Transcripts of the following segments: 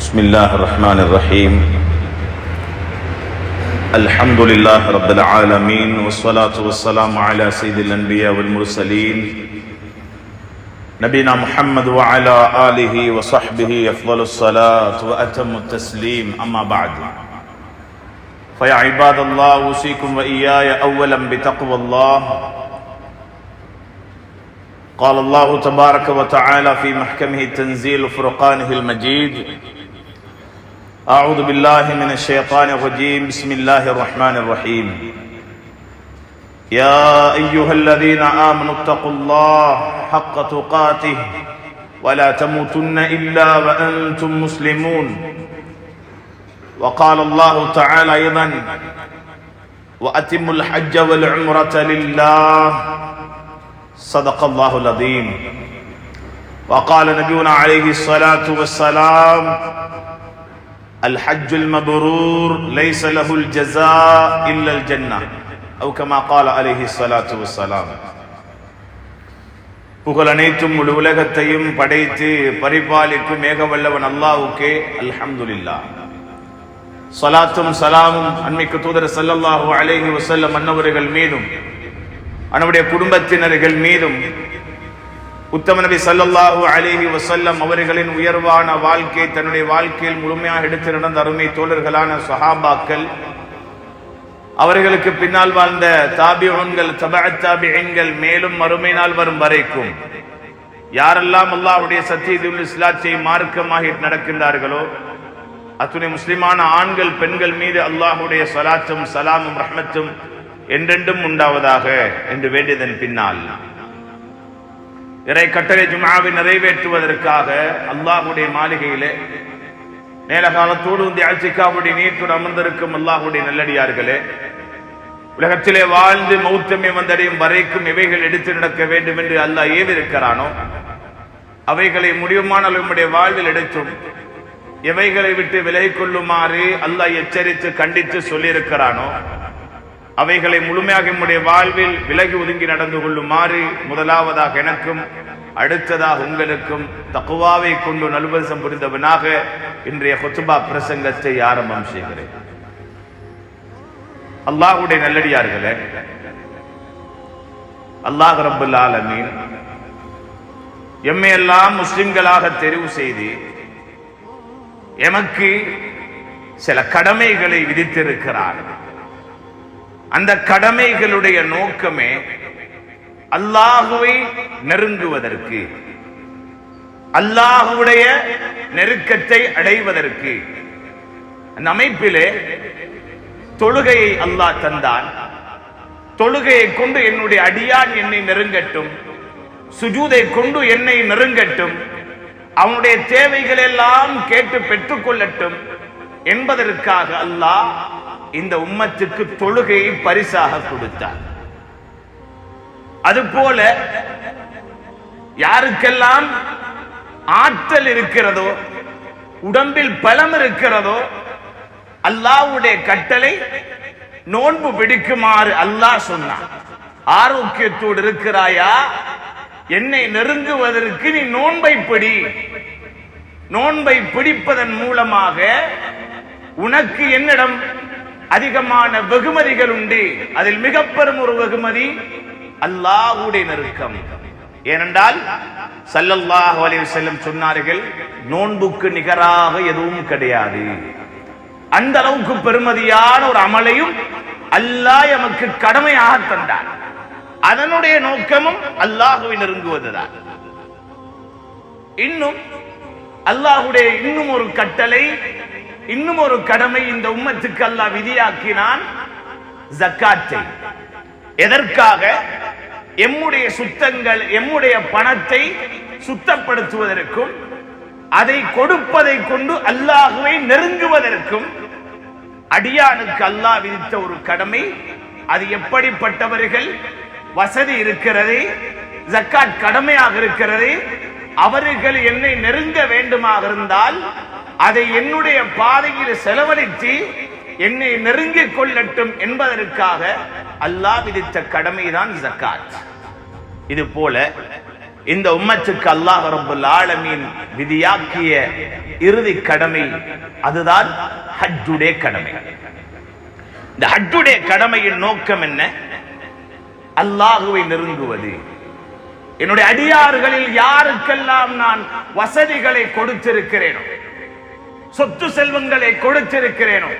بسم الله الرحمن الرحيم. الحمد لله رب العالمين، والصلاة والسلام على سيد الأنبياء والمرسلين نبينا محمد وعلى آله وصحبه أفضل الصلاة وأتم التسليم. أما بعد، فيا عباد الله، أوصيكم وإياي أولا بتقوى الله. قال الله تبارك وتعالى في محكمه التنزيل وفرقانه المجيد: أعوذ بالله من الشيطان الرجيم. بسم الله الرحمن الرحيم. يا أيها الذين آمنوا اتقوا الله حق تقاته ولا تموتن إلا وأنتم مسلمون. وقال الله تعالى أيضا: وأتموا الحج والعمرة لله. صدق الله العظيم. وقال نبينا عليه الصلاة والسلام: الحج المبرور ليس له الجزاء إلا الجنة، أو كما قال عليه الصلاة والسلام. புகழ் அனைத்தும் முழு உலகத்தையும் படைத்து பரிபாலிக்கும் ஏகவல்லவன் அல்லாஹ்வுக்கே அல்ஹம்துலில்லாஹ். ஸலாத்தும் ஸலாமும் அன்மிக்க தூதர் ஸல்லல்லாஹு அலைஹி வஸல்லம் அன்னவர்கள் மீதும் அவருடைய குடும்பத்தினர்கள் மீதும் உத்தம நபி ஸல்லல்லாஹு அலைஹி வஸல்லம் அவர்களின் உயர்வான வாழ்க்கை தன்னுடைய வாழ்க்கையில் முழுமையாக எடுத்து நடந்த அருமை தோழர்களான சஹாபாக்கள், அவர்களுக்கு பின்னால் வாழ்ந்த தாபிஊன்கள், தபஅத் தாபிஈன்கள், மேலும் மறுமை நாள் வரும் வரைக்கும் யாரெல்லாம் அல்லாஹ்வுடைய சத்தியத்துல் இஸ்லாத்தை மார்க்கமாக நடக்கின்றார்களோ அத்துணை முஸ்லிமான ஆண்கள் பெண்கள் மீது அல்லாஹ்வுடைய ஸலாத்தும் ஸலாமும் ரஹ்மத்தும் என்றென்றும் உண்டாவதாக என்று வேண்டியதன் பின்னால் இறை கட்டளை ஜும்ஆவை நிறைவேற்றுவதற்காக அல்லாஹ்வுடைய மாளிகையிலே நேரகாலத்தோடு இந்த இஅ்திகாஃபுடைய நீயத்தோடு அமர்ந்திருக்கும் அல்லாஹ்வுடைய நல்லடியார்களே, உலகத்திலே வாழ்ந்து மௌத்தமே வந்தடையும் வரைக்கும் எவைகள் எடுத்து நடக்க வேண்டும் என்று அல்லாஹ் ஏவிருக்கிறானோ அவைகளை முடியுமான நம்முடைய வாழ்வில் எடுத்தும் எவைகளை விட்டு விலகிக் கொள்ளுமாறு அல்லாஹ் எச்சரித்து கண்டித்து சொல்லியிருக்கிறானோ அவைகளை முழுமையாக நம்முடைய வாழ்வில் விலகி ஒதுங்கி நடந்து கொள்ளுமாறு முதலாவதாக எனக்கும் அடுத்ததாக உங்களுக்கும் தக்வாவை கொண்டு நல்வசம் புரிந்தவனாக இன்றைய குத்பா பிரசங்கத்தை ஆரம்பம் செய்கிறேன். அல்லாஹ்வுடைய நல்லடியார்களே, அல்லாஹ் ரப்பல் ஆலமீன் எம்மையெல்லாம் முஸ்லிம்களாக தெரிவு செய்து எமக்கு சில கடமைகளை விதித்திருக்கிறார். அந்த கடமைகளுடைய நோக்கமே அல்லாஹுவை நெருங்குவதற்கு, அல்லாஹுடைய நெருக்கத்தை அடைவதற்கு. அந்த அமைப்பிலே தொழுகையை அல்லாஹ் தந்தான். தொழுகையை கொண்டு என்னுடைய அடியான் என்னை நெருங்கட்டும், சுஜூதை கொண்டு என்னை நெருங்கட்டும், அவனுடைய தேவைகள் எல்லாம் கேட்டு பெற்றுக் கொள்ளட்டும் என்பதற்காக அல்லாஹ் இந்த உம்மத்துக்கு தொழுகையை பரிசாக கொடுத்தார். அதுபோல யாருக்கெல்லாம் ஆற்றல் இருக்கிறதோ, உடம்பில் பலம் இருக்கிறதோ, அல்லாஹ்வுடைய கட்டளை நோன்பு பிடிக்குமாறு அல்லாஹ் சொன்னான். ஆரோக்கியத்தோடு இருக்கிறாயா, என்னை நெருங்குவதற்கு நீ நோன்பை பிடி. நோன்பை பிடிப்பதன் மூலமாக உனக்கு என்னிடம் அதிகமான வெகுமதிகள் உண்டு. அதில் மிக பெரும் ஒரு வெகுமதி அல்லாஹ்வுடைய நெருக்கம். ஏனென்றால் ஸல்லல்லாஹு அலைஹி வஸல்லம் சொன்னார்கள், நோன்புக்கு நிகராக எதுவும் கிடையாது. அந்த அளவுக்கு பெருமதியான ஒரு அமலையும் அல்லாஹ் எமக்கு கடமையாக தந்தார். அதனுடைய நோக்கமும் அல்லாஹ்வை நெருங்குவதுதான். இன்னும் அல்லாஹ்வுடைய இன்னும் ஒரு கட்டளை, இன்னும் ஒரு கடமை இந்த உம்மத்துக்கு அல்லாஹ் விதியாக்கினான், ஜக்காத்தை. எதற்காக? எம்முடைய சுத்தங்கள், எம்முடைய பணத்தை சுத்தப்படுத்துவதற்கும் அதை கொடுப்பதை கொண்டு அல்லாஹ்வை நெருங்குவதற்கும் அடியானுக்கு அல்லாஹ் விதித்த ஒரு கடமை. அது எப்படிப்பட்டவர்கள் வசதி இருக்கிறது, ஜக்காத் கடமையாக இருக்கிறது, அவர்கள் என்னை நெருங்க வேண்டுமாக இருந்தால் அதை என்னுடைய பாதையில் செலவழித்து என்னை நெருங்கிக் கொள்ளட்டும் என்பதற்காக அல்லாஹ் விதித்த கடமைதான் ஜக்காத். இது போல இந்த உம்மத்துக்கு அல்லாஹ் ரப்பல் ஆலமீன் விதியாக்கிய இறுதி கடமை அதுதான் ஹஜ்ஜுடைய கடமை. இந்த ஹஜ்ஜுடைய கடமையின் நோக்கம் என்ன? அல்லாஹுவை நெருங்குவது. என்னுடைய அடியார்களில் யாருக்கெல்லாம் நான் வசதிகளை கொடுத்திருக்கிறேனோ, சொத்து செல்வங்களை கொடுத்திருக்கிறேனோ,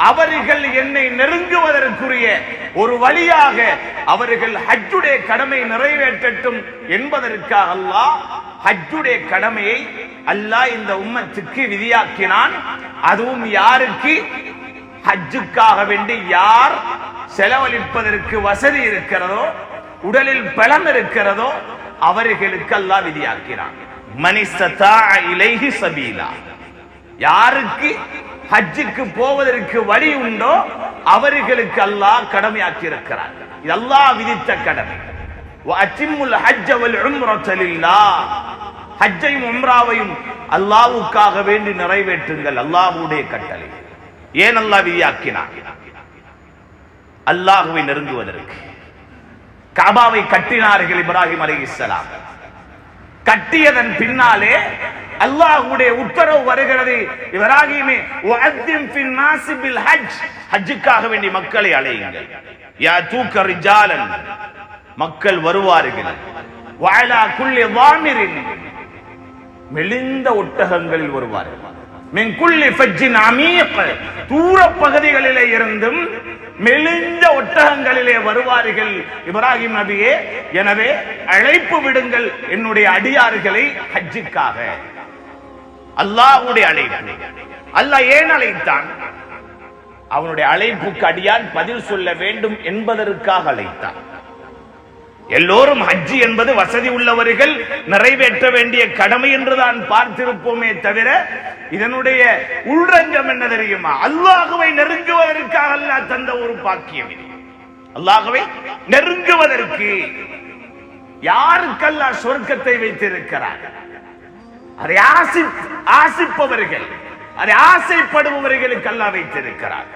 அவர்கள் என்னை நெருங்குவதற்குரிய ஒரு வழியாக அவர்கள் ஹஜ்ஜுடைய கடமை நிறைவேற்றட்டும் என்பதற்காக அல்லாஹ் ஹஜ்ஜுடைய கடமையை அல்லாஹ் இந்த உம்மத்துக்கு விதியாக்கினான். அதுவும் யாருக்கு? ஹஜ்ஜுக்காக வேண்டி யார் செலவழிப்பதற்கு வசதி இருக்கிறதோ, உடலில் பலம் இருக்கிறதோ, அவர்களுக்கு அல்லாஹ் விதியாக்கிறான். மனிஸ்ததா இலைஹி சபீலா, யாருக்கு ஹஜ்ஜுக்கு போவதற்கு வழி உண்டோ அவர்களுக்கு அல்லாஹ் கடமையாக்கி இருக்கிறார். இது அல்லாஹ் விதித்த கடமை. வஅத்திம்முல் ஹஜ்ஜ வல் உம்ரத லில்லாஹ், ஹஜ்ஜையும் உம்ராவையும் அல்லாஹ்வுக்காக வேண்டி நிறைவேற்றுங்கள். அல்லாஹ்வுடைய கட்டளை. ஏன் அல்லாஹ் விதியாக்கினார்? அல்லாஹ்வை நெருங்குவதற்கு. கஅபாவை கட்டினார்கள் இப்ராஹிம் அலைஹிஸ்ஸலாம். கட்டியதன் பின்னாலே அல்லாஹ்வுடைய உத்தரவு வருகிறது, இப்ராஹிமே வஅத்திம் ஃபின் நாஸி பில் ஹஜ், ஹஜ்ஜுக்காக வேண்டி மக்களை அழையுங்கள். யா தூக ரிஜாலன், மக்கள் வருவார்கள். வஅலா குல்லி வாமிரின், மெலிந்த ஒட்டகங்களில் வருவார்கள். மின் குல்லி ஃபஜ்ஜின் அமீக், தூர பகுதிகளிலே இருந்தும் மெலிந்த ஒட்டகங்களிலே வருவார்கள். இப்ராஹிம் நபியே, எனவே அழைப்பு விடுங்கள் என்னுடைய அடியார்களை ஹஜ்ஜுக்காக. அல்லாஹ்வுடைய அழைப்பு. அல்லாஹ் ஏன் அழைத்தான்? அவனுடைய அழைப்புக்கு அடியான் பதில் சொல்ல வேண்டும் என்பதற்காக அழைத்தான். எல்லோரும் ஹஜ்ஜி என்பது வசதி உள்ளவர்கள் நிறைவேற்ற வேண்டிய கடமை என்றுதான் பார்த்திருப்போமே தவிர இதனுடைய உள்ரங்கம் என்ன தெரியுமா? அல்லாஹ்வை நெருங்குவதற்காக அல்லாஹ் தந்த ஒரு பாக்கியம் இது. அல்லாஹ்வை நெருங்குவதற்கு யாருக்கு அல்லாஹ் சொர்க்கத்தை வைத்திருக்கிறார்? அதை ஆசிப்பவர்கள், அதை ஆசைப்படுபவர்களுக்கு அல்லாஹ் வைத்திருக்கிறார்.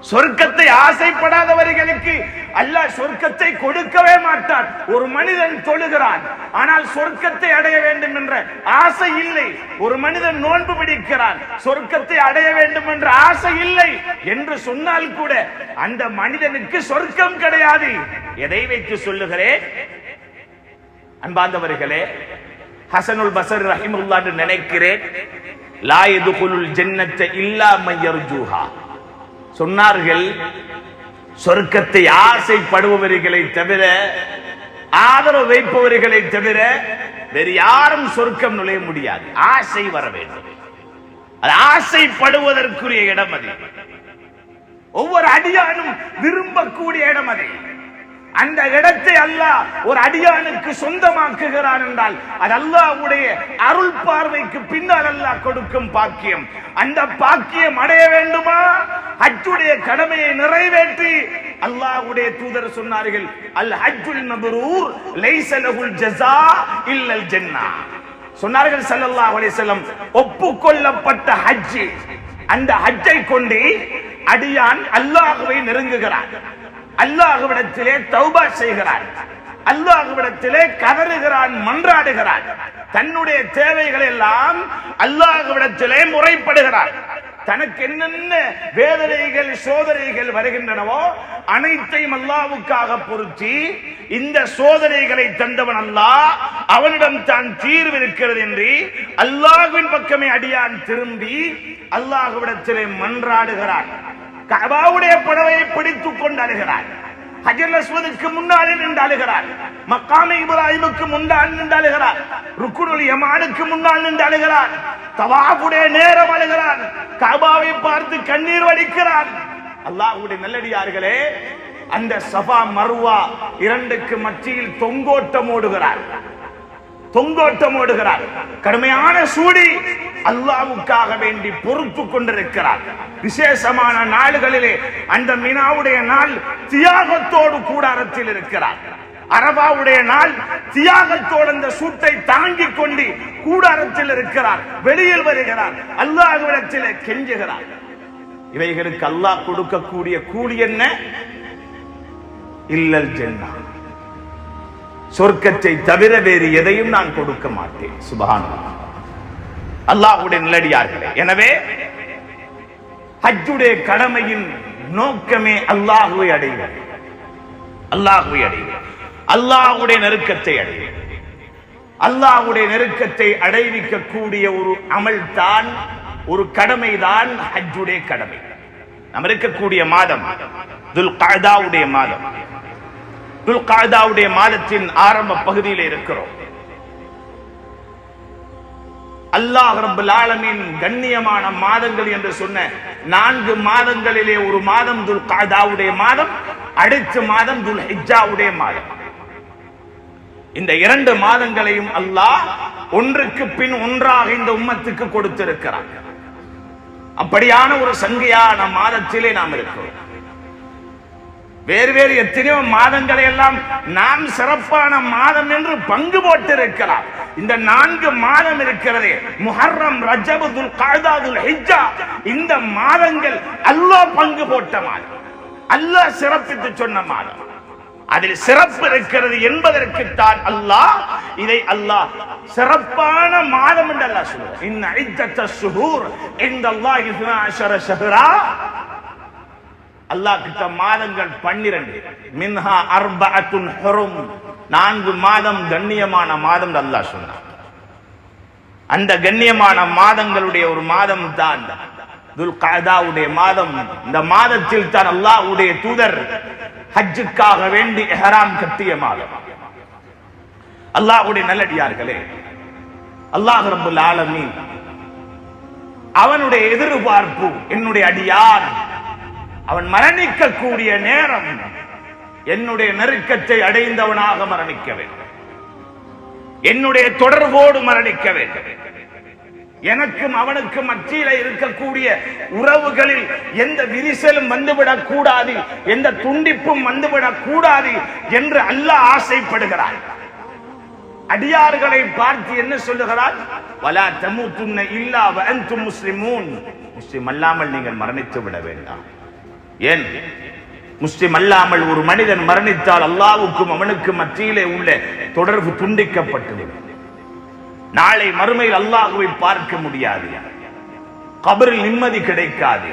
சொர்க்கத்தை ஆசைப்படாதவர்களுக்கு அல்லாஹ் சொர்க்கத்தை கொடுக்கவே மாட்டான். ஒரு மனிதன் தொழுகிறான், ஆனால் சொர்க்கத்தை அடைய வேண்டும் என்ற ஆசை இல்லை. ஒரு மனிதன் நோன்பு பிடிக்கிறான், சொர்க்கத்தை அடைய வேண்டும் என்ற ஆசை இல்லை என்று சொன்னால் கூட அந்த மனிதனுக்கு சொர்க்கம் கிடையாது. எதை வைத்து சொல்லுகிறேன் அன்பார்ந்தவர்களே? ஹசனுல் பஸரி ரஹிமஹுல்லாஹ் என்று நினைக்கிறேன். லா யதுகுலுல் ஜன்னத இல்லா மன் யர்ஜூஹா சொன்னார்கள். சொர்க்கத்தை ஆசைப்படுபவர்களை தவிர, ஆதரவு வைப்பவர்களை தவிர வேறு யாரும் சொர்க்கம் நுழைய முடியாது. ஆசை வர வேண்டும். அது ஆசைப்படுவதற்குரிய இடம் அது. ஒவ்வொரு அடியானும் விரும்பக்கூடிய இடம் அது. அந்த இடத்தை அல்லாஹ் ஒரு அடியானுக்கு சொந்தமாக்குகிறான் என்றால் அது அல்லாஹ்வுடைய அருள் பார்வைக்கு பின்னால் அல்லாஹ் கொடுக்கும் பாக்கியம். அந்த பாக்கியம் அடைய வேண்டுமா? ஹஜ்ஜுடைய கடமையை நிறைவேற்றி அல்லாஹ்வுடைய தூதர் சொன்னார்கள், அல் ஹஜ்ஜுல் மப்ரூர் லைஸ லஹுல் ஜஸா இல்லல் ஜன்னah சொன்னார்கள் ஸல்லல்லாஹு அலைஹி வஸல்லம். ஒப்புக்கொள்ளப்பட்ட ஹஜ், அந்த ஹஜ்ஜை கொண்டு அடியான் அல்லாஹ்வை நெருங்குகிறான், அல்லாஹ்விடத்திலே தௌபா செய்கிறான், அல்லாஹ்விடத்திலே கதறுகிறான், மன்றாடுகிறான், தன்னுடைய தேவைகள் எல்லாம் அல்லாஹ்விடத்திலே முறைப்படுகிறான். தனக்கு என்னென்ன வேதனைகள் சோதனைகள் வருகின்றனவோ அனைத்தையும் அல்லாஹ்வுக்காக பொருத்தி இந்த சோதனைகளை தந்தவன் அல்லாஹ், அவனிடம் தான் தீர்வு இருக்கிறது என்று அல்லாஹ்வின் பக்கமே அடியான் திரும்பி அல்லாஹ்விடத்திலே மன்றாடுகிறான். கஅபாவுடைய புடவையை பிடித்துக் கொண்டு அழுகிறார். ஹஜ்ருல் அஸ்வதுக்கு முன்னாலே நின்று அழுகிறார். மக்காமே இப்ராஹிமுக்கு முன்னால் நின்று அழுகிறார். ருக்குனுல் யமானுக்கு முன்னால் நின்று அழுகிறார். தவாஃபுடைய நேரம் அழுகிறார். கஅபாவை பார்த்து கண்ணீர் வடிக்கிறார். அல்லாஹ்வுடைய நல்லடியார்களே, அந்த சஃபா மர்வா இரண்டுக்கு மத்தியில் தொங்கோட்டம் ஓடுகிறார். கடுமையான சூடி அல்லாஹ்வுக்காக வேண்டி பொறுத்து கொண்டிருக்கிறார். விசேஷமான நாடுகளிலே அந்த மினாவுடைய நாள் தியாகத்தோடு கூடாரத்தில் இருக்கிறார். அரபாவுடைய நாள் தியாகத்தோடு அந்த சூட்டை தாங்கிக் கொண்டு கூடாரத்தில் இருக்கிறார். வெளியில் வருகிறார், அல்லாஹ்விடத்தில் கெஞ்சுகிறார். இவைகளுக்கு அல்லாஹ் கொடுக்கக்கூடிய கூலி என்ன? இல்லல் ஜன்னah, சொர்க்கத்தை தவிர வேறு எதையும் நான் கொடுக்க மாட்டேன். சுப்ஹானல்லாஹ். அல்லாஹ்வுடைய நல்லடியார்களே, எனவே ஹஜ்ஜுடைய கடமையின் நோக்கமே அல்லாஹ்வை அடைவது, அல்லாஹ்வை அடைவது, அல்லாஹ்வுடைய நெருக்கத்தை அடைவது. அல்லாஹ்வுடைய நெருக்கத்தை அடைவிக்கக்கூடிய ஒரு அமல் தான், ஒரு கடமை தான் ஹஜ்ஜுடைய கடமை. நாம் இருக்கக்கூடிய மாதம் துல்காதாவுடைய மாதம். துல்காதாவுடைய மாதத்தின் ஆரம்ப பகுதியில் இருக்கிறோம். அல்லாஹ் ரப்பல் ஆலமீன் கண்ணியமான மாதங்கள் என்று சொன்ன 4 மாதங்களிலே ஒரு மாதம் துல்காதாவுடைய மாதம், அடுத்த மாதம் துல்ஹிஜ்ஜாவுடைய மாதம். இந்த 2 மாதங்களையும் அல்லாஹ் ஒன்றுக்கு பின் ஒன்றாக இந்த உம்மத்துக்கு கொடுத்திருக்கிறார். அப்படியான ஒரு சங்கையான மாதத்திலே நாம் இருக்கிறோம். வேறு வேறு எத்தனையோ மாதங்களை எல்லாம் நாம் சிறப்பான மாதம் என்று பங்கு போட்டிருக்கலாம். இந்த 4 மாதம் இருக்கிறதே, முஹர்ரம், ரஜப், துல்காதா, துல்ஹிஜ்ஜா, இந்த மாதங்கள் அல்லாஹ் பங்கு போட்ட மாதம், அல்லாஹ் சிறப்பித்து சொன்ன மாதம். அதில் சிறப்பு இருக்கிறது என்பதற்குத்தான் அல்லாஹ் இதை அல்லாஹ் சிறப்பான மாதம் என்று அல்லாஹ் சொல்றார். இன்ன இத்தத்தஷ் ஷுஹூர் இன்தல்லாஹி 12 ஷஹ்ரா. அல்லாஹ் கிட்ட மாதங்கள் 12, மின்ஹா அர்பஅத்துன் ஹுரும், 4 மாதம் கண்ணியமான மாதம் அல்லாஹ் சொன்னார். அந்த கண்ணியமான மாதங்களுடைய ஒரு மாதம் தான் துல்காதாவுடைய மாதம். இந்த மாதத்தில் தான் அல்லாஹ்வுடைய தூதர் ஹஜ்ஜுக்காக வேண்டி இஹ்ராம் கட்டிய மாதம். அல்லாஹ்வுடைய நல்லடியார்களே, அல்லாஹ் ரப்பல் ஆலமீன் அவனுடைய எதிர்பார்ப்பு, என்னுடைய அடியார் அவன் மரணிக்கக்கூடிய நேரம் என்னுடைய நெருக்கத்தை அடைந்தவனாக மரணிக்க வேண்டும், என்னுடைய தொடர்போடு மரணிக்க வேண்டும். எனக்கும் அவனுக்கும் மத்தியில இருக்கக்கூடிய உறவுகளில் எந்த விரிசலும் வந்துவிடக் கூடாது, எந்த துண்டிப்பும் வந்துவிடக் கூடாது என்று அல்லாஹ் ஆசைப்படுகிறார். அடியார்களை பார்த்து என்ன சொல்லுகிறார்? வலா தமூதுன்ன இல்லா வ அன்தும் முஸ்லிமூன். முஸ்லிம் அல்லாமல் நீங்கள் மரணித்து விட வேண்டாம். ஏன்? முஸ்லிம் அல்லாமல் ஒரு மனிதன் மரணித்தால் அல்லாஹ்வுக்கும் அவனுக்கும் மத்தியிலே உள்ள தொடர்பு துண்டிக்கப்பட்டுவிடும். நாளை மறுமையில் அல்லாஹ்வை பார்க்க முடியாது, கபரில் நிம்மதி கிடைக்காது,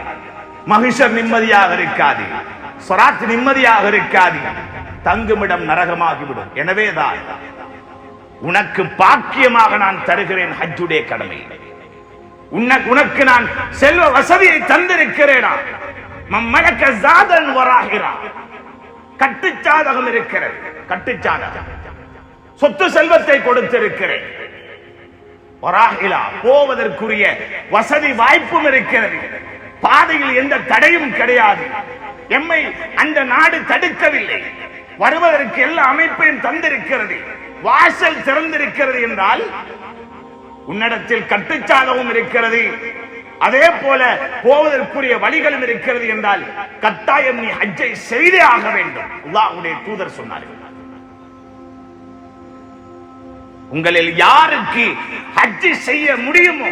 மஹ்ஷர் நிம்மதியாக இருக்காது, ஸராத் நிம்மதியாக இருக்காது, தங்குமிடம் நரகமாகிவிடும். எனவேதான் உனக்கு பாக்கியமாக நான் தருகிறேன் ஹஜ்ஜுடைய கடமை. உனக்கு நான் செல்வ வசதியை தந்திருக்கிறேனா? மம்மலக ஜாதன் வராஹிரா, கட்டுச்சாதகம் இருக்கிறது, கட்டுச்சாதகம், சொத்து செல்வத்தை கொடுத்திருக்கிறேன். வராஹிலா, போவதற்குரிய வசதி வாய்ப்பும் இருக்கிறது, பாதையில் எந்த தடையும் கிடையாது, எம்மை அந்த நாடு தடுக்கவில்லை, வருவதற்கு எல்லா அமைப்பையும் தந்திருக்கிறது, வாசல் திறந்திருக்கிறது என்றால் உன்னிடத்தில் கட்டுச்சாதகம் இருக்கிறது, அதே போல போவதற்குரிய வழிகளும் இருக்கிறது என்றால் கட்டாயம் நீ ஹஜ்ஜை செய்தே ஆக வேண்டும். அல்லாஹ்வுடைய தூதர் சொன்னார்கள், உங்களில் யாருக்கு ஹஜ் செய்ய முடியுமோ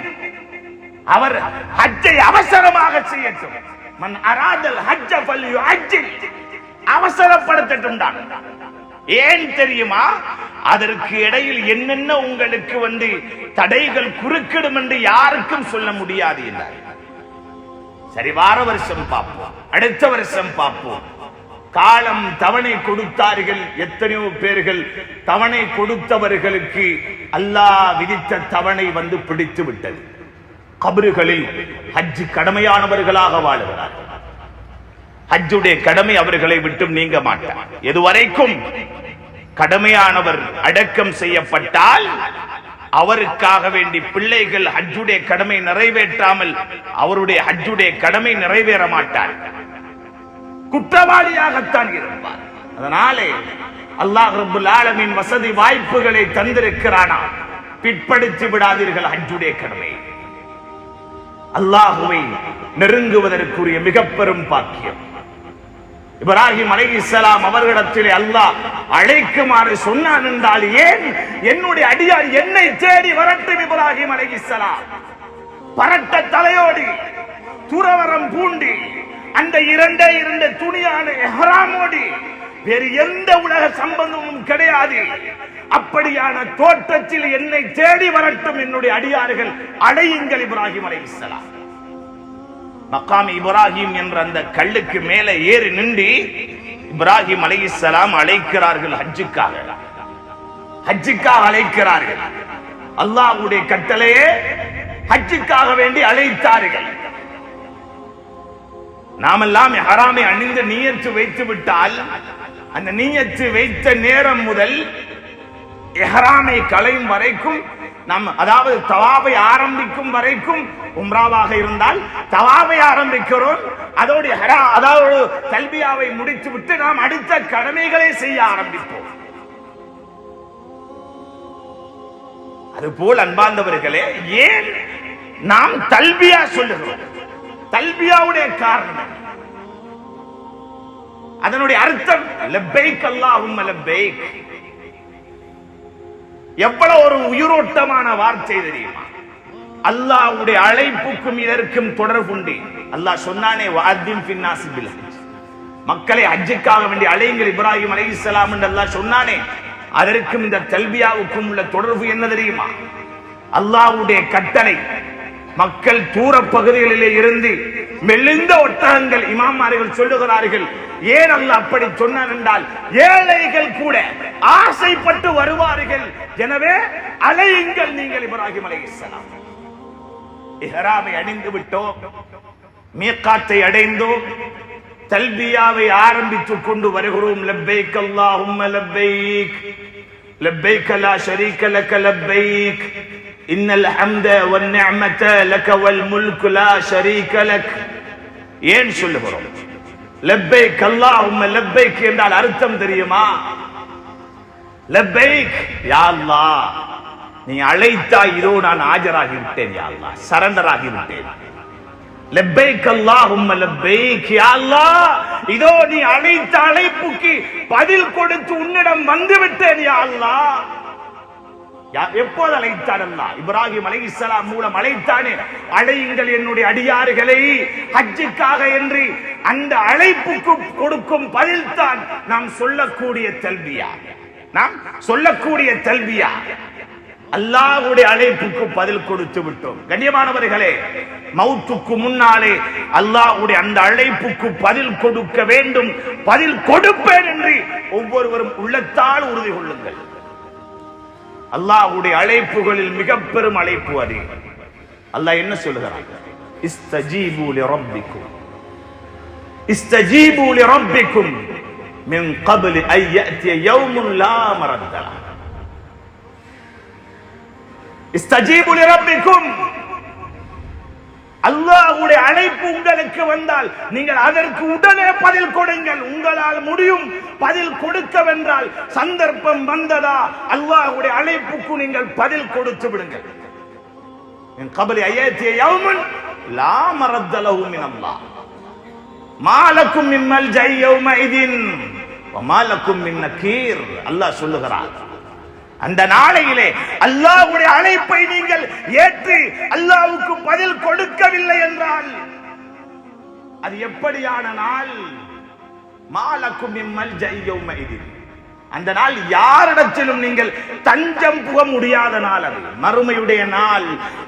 அவர் ஹஜ்ஜை அவசரமாக செய்யட்டும். மன் அராதல் ஹஜ்ஜ ஃபல்யுஅஜ்ஜில், அவசரப்படுத்தட்டும் தான். ஏன் தெரியுமா? அதற்கு இடையில் என்னென்ன உங்களுக்கு தடைகள் குறுக்கிடும் என்று யாருக்கும் சொல்ல முடியாது என்றார். சரி, வார வருஷம் பார்ப்போம், அடுத்த வருஷம் பார்ப்போம். காலம் தவணை கொடுத்தார்கள். எத்தனையோ பேர்கள் தவணை கொடுத்தவர்களுக்கு அல்லாஹ் விதித்த தவணை பிடித்து விட்டது. கபறுகளில் ஹஜ் கடமையானவர்களாக வாழுகிறார்கள். ஹஜ்ஜுடைய கடமை அவர்களை விட்டு நீங்க மாட்டார். எதுவரைக்கும் கடமையானவர் அடக்கம் செய்யப்பட்டால் அவருக்காக வேண்டி பிள்ளைகள் ஹஜ்ஜுடைய கடமை நிறைவேற்றாமல் அவருடைய ஹஜ்ஜுடைய கடமை நிறைவேற மாட்டார், குற்றவாளியாகத்தான் இருப்பார். அதனாலே அல்லாஹ் ரப்பல் ஆலமீன் வசதி வாய்ப்புகளை தந்திருக்கிறானா, பிற்படுத்தி விடாதீர்கள் ஹஜ்ஜுடைய கடமை. அல்லாஹ்வை நெருங்குவதற்குரிய மிக பெரும் பாக்கியம். இப்ராஹிம் அலைஹிஸ்ஸலாம் அவர்களிடத்திலே அல்லாஹ் அழைக்குமாறு சொன்னான் என்றால், ஏன் என்னுடைய அடியார் என்னை தேடி வரட்டும். இப்ராஹிம் அலைஹிஸ்ஸலாம் பரட்ட தலையோடி துறவரம் பூண்டி அந்த இரண்டு துணியான இஹ்ராமோடி வேறு எந்த உலக சம்பந்தமும் கிடையாது. அப்படியான தோற்றத்தில் என்னை தேடி வரட்டும் என்னுடைய அடியார்கள், அடையுங்கள் இப்ராஹிம் அலைஹிஸ்ஸலாம். மக்காம் இப்ராஹிம் என்ற அந்த கல்லுக்கு மேலே ஏறி நின்று இப்ராஹிம் அலைஹிஸ்ஸலாம் அழைக்கிறார்கள், ஹஜ்ஜுக்காக அழைக்கிறார்கள். அல்லாஹ்வுடைய கட்டளையே ஹஜ்ஜுக்காக வேண்டி அழைத்தார்கள். நாமெல்லாம் இஹ்ராமை அணிந்து நியத்து வைத்து விட்டால், அந்த நியத்து வைத்த நேரம் முதல் இஹ்ராமை களையும் வரைக்கும், நாம் அதாவது தவாபை ஆரம்பிக்கும் வரைக்கும், உம்ராவாக இருந்தால் தவாபை ஆரம்பிக்கிறோம், அதாவது தல்பியாவை முடித்துவிட்டு நாம் அடுத்த கடமைகளை செய்ய ஆரம்பிப்போம். அதுபோல் அன்பார்ந்தவர்களே, ஏன் நாம் தல்பியா சொல்லுகிறோம்? தல்பியாவுடைய காரணம், அதனுடைய அர்த்தம் லப்பைக் அல்லாஹும்ம லப்பைக். எவ்வளவு ஒரு உயிரோட்டமான வார்த்தை தெரியுமா? அல்லாஹ்வுடைய அழைப்புக்கும் இதற்கும் தொடர்புண்டு. அல்லாஹ் சொன்னானே, வஅத்தின் ஃபின்னாஸி பில் ஹஜ், மக்களை ஹஜ்ஜுக்காக வேண்டி அழையுங்கள் இப்ராஹிம் அலைஹிஸ்ஸலாம் என்று அல்லாஹ் சொன்னானே, அதற்கும் இந்த தல்பியாவுக்கும் உள்ள தொடர்பு என்ன தெரியுமா? அல்லாஹ்வுடைய கட்டளை, மக்கள் தூர பகுதிகளிலே இருந்து மெலிந்த ஒட்டகங்கள், இமாமார்கள் சொல்லுகிறார்கள், ஏன் அல்லாஹ் அப்படி சொன்னான் என்றால், ஏழைகள் கூட ஆசைப்பட்டு வருவார்கள். எனவே அலையுங்கள் நீங்கள் இப்ராஹிம் அலைஹிஸ்ஸலாம். இஹ்ராமை அணிந்து விட்டோம், மீகாத்தை அடைந்தோம், தல்பியாவை ஆரம்பித்துக் கொண்டு வருகிறோம். லப்பைக் அல்லாஹும்ம லப்பைக், லப்பைக் லா ஷரீக லக லப்பைக், இன்னல் ஹம்த வன் நிஅமத லக வல் முல்கு லா ஷரீக லக். ஏன் சொல்லுகிறோம் லப்பைக் அல்லாஹும்ம லப்பைக் என்றால் அர்த்தம் தெரியுமா? லப்பைக், யா அல்லாஹ், நீ அழைத்தாய், இதோ நான் ஆஜராகி விட்டேன், யா அல்லாஹ், சரண்டர் ஆகி விட்டேன். லப்பைக் அல்லாஹும்ம லப்பைக், யா அல்லாஹ், இதோ நீ அழைத்த அழைப்புக்கு பதில் கொடுத்து உன்னிடம் வந்து விட்டேன், யா அல்லாஹ். எப்போது அழைத்தான் அல்லாஹ்? இப்ராஹிம் அலைஹிஸ்ஸலாம் மூலம் அழைத்தானே, அழையுங்கள் என்னுடைய அடியார்களை ஹஜ்ஜுக்காக என்று. அந்த அழைப்புக்கு கொடுக்கும் பதில் தான் நாம் சொல்லக்கூடிய தல்பியா. நாம் சொல்லக்கூடிய தல்பியா. அல்லாஹ்வுடைய அழைப்புக்கு பதில் கொடுத்து விட்டோம். கண்ணியமானவர்களே, மௌத்துக்கு முன்னாலே அல்லாஹ்வுடைய அந்த அழைப்புக்கு பதில் கொடுக்க வேண்டும், பதில் கொடுப்பேன் என்று ஒவ்வொருவரும் உள்ளத்தால் உறுதி கொள்ளுங்கள். அல்லாஹ்வுடைய அழைப்புகளில் மிக பெரும் அழைப்பு அது. அல்லாஹ் என்ன சொல்கிறான்? இஸ்தஜீபு லிரப்பிக்கும், இஸ்தஜீபு லிரப்பிக்கும் மின் قبل أن يأتي يوم لا مرد له. இஸ்தஜீபு லிரப்பிக்கும், அல்லாஹ்வுடைய அழைப்பு உங்களுக்கு வந்தால் நீங்கள் அதற்கு உடனே பதில் கொடுங்கள். உங்களால் முடியும் பதில் கொடுக்கவென்றால், சந்தர்ப்பம் வந்ததா அல்லாஹ்வுடைய அழைப்புக்கு நீங்கள் பதில் கொடுத்து விடுங்கள். மின் قبل أن يأتي يوم لا مرد له من الله ما لكم من ملجأ يومئذ وما لكم من نكير. அல்லாஹ் சொல்லுகிறார், அந்த நாளையிலே அல்லாஹ்வுடைய அழைப்பை நீங்கள் ஏற்று அல்லாஹ்வுக்கு பதில் கொடுக்கவில்லை என்றால் அது எப்படியான நாள்? மாலக்கும் மின் மல்ஜா யௌமஇذ, அந்த நாள் யாரிடத்திலும் நீங்கள் தஞ்சம் புக முடியாத நாள். அது மறுமையுடைய நாள்.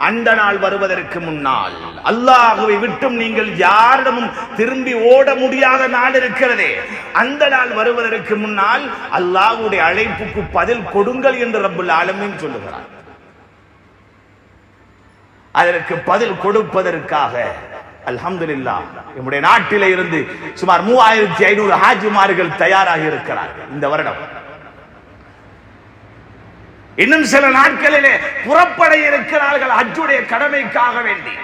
அந்த நாள் வருவதற்கு முன்னால் அல்லாஹ்வை விட்டும் நீங்கள் யாரிடமும் திரும்பி ஓட முடியாத நாள் இருக்கிறதே, அந்த நாள் வருவதற்கு முன்னால் அல்லாஹ்வுடைய அழைப்புக்கு பதில் கொடுங்கள் என்று ரப்புல் ஆலமீன் சொல்லுகிறார். அதற்கு பதில் கொடுப்பதற்காக அல்ஹம்துலில்லாஹ் நம்முடைய நாட்டிலே இருந்து சுமார் 3500 ஹாஜிமார்கள் தயாராகி இருக்கிறார்கள். இந்த வருடம் இன்னும் சில நாட்களிலே புறப்பட இருக்கிறார்கள் ஹஜ்ஜுடைய கடமைக்காக வேண்டி.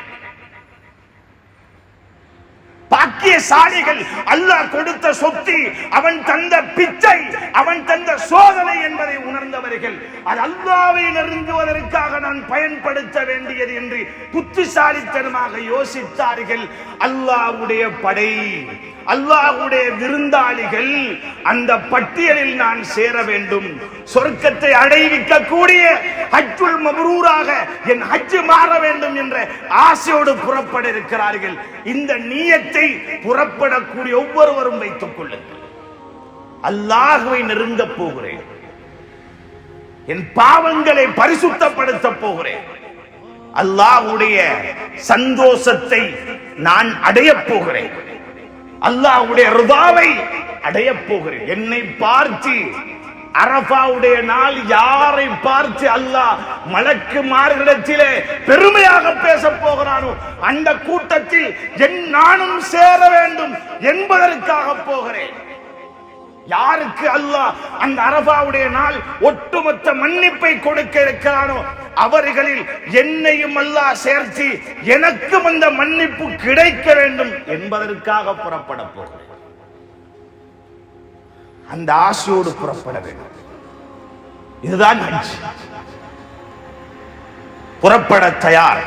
பாக்கியசாலிகள், அல்லாஹ் கொடுத்த சொத்து, அவன் தந்த பிச்சை, அவன் தந்த சோதனை என்பதை உணர்ந்தவர்கள். அது அல்லாஹ்வை நெருங்குவதற்காக நான் பயன்படுத்த வேண்டியது என்று புத்திசாலித்தனமாக யோசித்தார்கள். அல்லாஹ்வுடைய படை, அல்லாஹ்வுடைய விருந்தாளிகள், அந்த பட்டியலில் நான் சேர வேண்டும், சொர்க்கத்தை அடைவிக்கக்கூடிய ஹஜ்ஜுல் மப்ரூராக என் ஹஜ் மாற வேண்டும் என்ற ஆசையோடு புறப்பட இருக்கிறார்கள். இந்த நியத்தை புறப்படக்கூடிய ஒவ்வொருவரும் வைத்துக் கொள்ளுங்கள். அல்லாஹ்வை நெருங்க போகிறேன், என் பாவங்களை பரிசுத்தப்படுத்த போகிறேன், அல்லாஹ்வுடைய சந்தோஷத்தை நான் அடையப் போகிறேன், அல்லாஹ்வுடைய ரிதாவை அடையப் போகிறேன். என்னை பார்த்து அரஃபாவுடைய நாள் யாரை பார்த்து அல்லாஹ் மலக்குமார்களிடத்திலே பெருமையாக பேச போகிறானோ அந்த கூட்டத்தில் நானும் சேர வேண்டும் என்பதற்காக போகிறேன். யாருக்கு அல்லாஹ் அந்த அரஃபாவுடைய நாள் ஒட்டுமொத்த மன்னிப்பை கொடுக்க இருக்கிறானோ அவர்களில் என்னையும் அல்லாஹ் சேர்த்து எனக்கும் அந்த மன்னிப்பு கிடைக்க வேண்டும் என்பதற்காக புறப்பட போகிறேன். அந்த ஆசையோடு புறப்பட வேண்டும். இதுதான் ஹஜ். புறப்பட தயார்.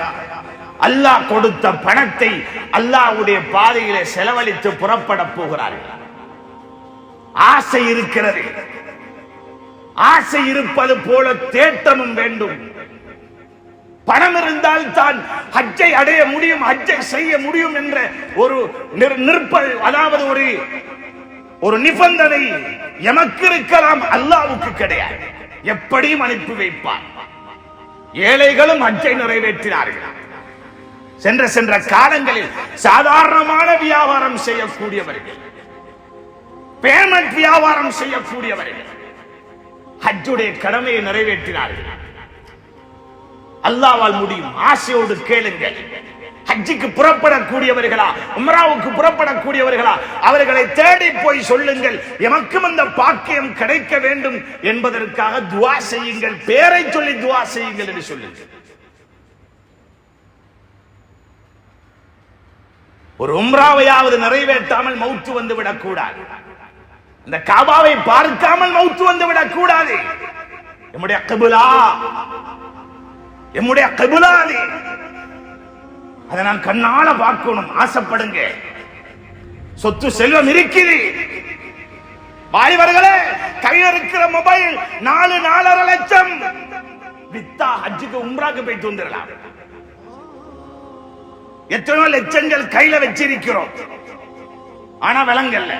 அல்லாஹ் கொடுத்த பணத்தை அல்லாஹ்வுடைய பாதையிலே செலவழித்து புறப்பட போகிறார்கள். ஆசை இருக்கிறது. ஆசை இருப்பது போல தேட்டமும் வேண்டும். பணம் இருந்தால் தான் ஹஜ்ஜை அடைய முடியும், ஹஜ்ஜை செய்ய முடியும் என்ற ஒரு நிற்பல், அதாவது ஒரு நிபந்தனை எமக்கு இருக்கலாம், அல்லாஹ்வுக்கு கிடையாது. எப்படியும் அனுப்பி வைப்பார். ஏழைகளும் ஹஜ்ஜை நிறைவேற்றினார்கள். சென்ற காலங்களில் சாதாரணமான வியாபாரம் செய்யக்கூடியவர்கள், பேமெண்ட் வியாபாரம் செய்யக்கூடியவர்கள் ஹஜ்ஜுடைய கடமையை நிறைவேற்றினார்கள். அல்லாஹ்வால் முடியும். ஆசையோடு கேளுங்கள். ஹஜ்ஜுக்கு புறப்படக்கூடியவர்களா, உம்ராவுக்கு புறப்படக்கூடியவர்களா, அவர்களை தேடி போய் சொல்லுங்கள், எமக்கும் அந்த பாக்கியம் கிடைக்க வேண்டும் என்பதற்காக துஆ செய்யுங்கள், பேரை சொல்லி துஆ செய்யுங்கள் என்று சொல்லுங்கள். ஒரு உம்ராவையாவது நிறைவேற்றாமல் மௌத்து வந்து விடக்கூடாது. இந்த காபாவை பார்க்காமல் மௌத்து வந்து விடக்கூடாது. நம்முடைய கிப்லா அதை நான் கண்ணால பார்க்கணும். ஆசைப்படுங்க. சொத்து செல்வம் இருக்குது. வாலிபர்களே, கையில் இருக்கிற மொபைல் 4.5 லட்சம் வித்தா ஹஜ்ஜுக்கு உம்ராக்கு போயிட்டு வந்துடலாம். எத்தனையோ லட்சங்கள் கையில வச்சிருக்கிறோம், ஆனா விலங்கல்ல.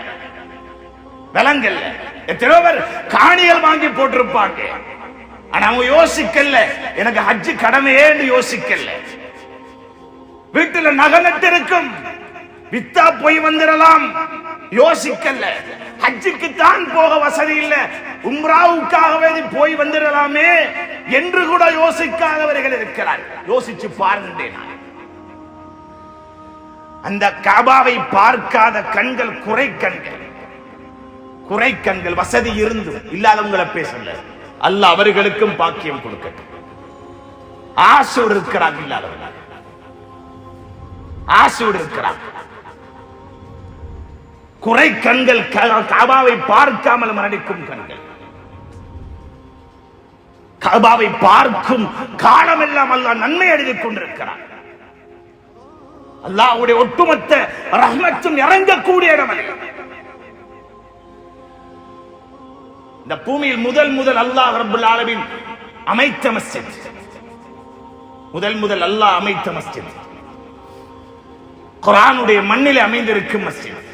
எத்தனையோ பேர் காணிகள் வாங்கி போட்டிருப்பாங்க, ஆனா அவங்க யோசிக்கல எனக்கு ஹஜ்ஜு கடமையே யோசிக்கல. வீட்டுல நகை நட்டு இருக்கும், வித்தா போய் வந்துடலாம், யோசிக்கல. ஹஜ்ஜுக்கு தான் போக வசதி இல்லை, உம்ராவுக்காகவே போய் வந்துடலாமே என்று கூட யோசிக்காதவர்கள் இருக்கிறார்கள். யோசிச்சு பாருங்க. அந்த காபாவை பார்க்காத கண்கள் குறை கண்கள். வசதி இருந்தும் இல்லாதவங்களை பேசல. அல்லாஹ் அவர்களுக்கும் பாக்கியம் கொடுக்கட்டும். ஆசையோடு இருக்கிறாங்க, இல்லாதவர்கள் ஆசையோடு இருக்கிறாங்க. குறை கண்கள், காபாவை பார்க்காமல் மரணிக்கும் கண்கள். காபாவை பார்க்கும் காலமெல்லாம் அல்லாஹ் நன்மை எழுதிக் கொண்டிருக்கிறார். அல்லாஹ்வுடைய ஒட்டுமொத்த ரஹ்மத்தும் இறங்கக்கூடிய இடம். இந்த பூமியில் முதல் அல்லாஹ் ரப்பல் ஆலமீன் அமைத்த மஸ்ஜித். முதல் அல்லாஹ் அமைத்த மஸ்ஜித், குர்ஆனுடைய மண்ணிலே அமைந்திருக்கும் மஸ்ஜித்,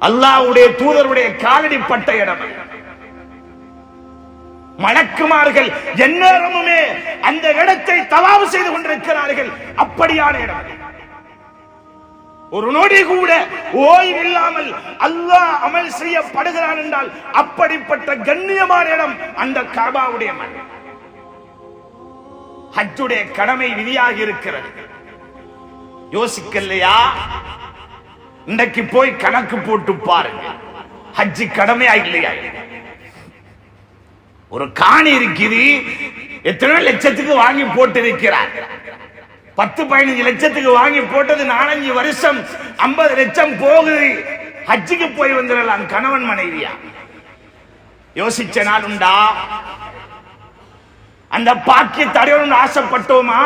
அல்லாஹ்வுடைய தூதருடைய காலடி பட்ட இடம். மலக்குமார்கள் எந்நேரமுமே அந்த இடத்தை தவாப் செய்து கொண்டிருக்கிறார்கள். அப்படியான இடம். ஒரு நொடி கூட ஓய்வில்லாமல் அல்லாஹ் அமல் செய்யப்படுகிறான் என்றால் அப்படிப்பட்ட கண்ணியமான இடம் அந்த காபாவுடைய மண். ஹஜ்ஜுடைய கடமை விதியாகி இருக்கிறது. யோசிக்கலையா? இன்றைக்கு போய் கணக்கு போட்டு பாருங்க, ஹஜ்ஜி கடமையா இல்லையா? ஒரு காணி இருக்குது, எத்தனை லட்சத்துக்கு வாங்கி போட்டு இருக்கிறார். 10-15 லட்சத்துக்கு வாங்கி போட்டது 4-5 வருஷம் 50 லட்சம் போகுது. ஹஜ்ஜுக்கு போய் வந்துடலாம் கணவன் மனைவியா? யோசிச்ச நாள் உண்டா? அந்த பாக்கியத்தை அடையணும்னு ஆசைப்பட்டோமா?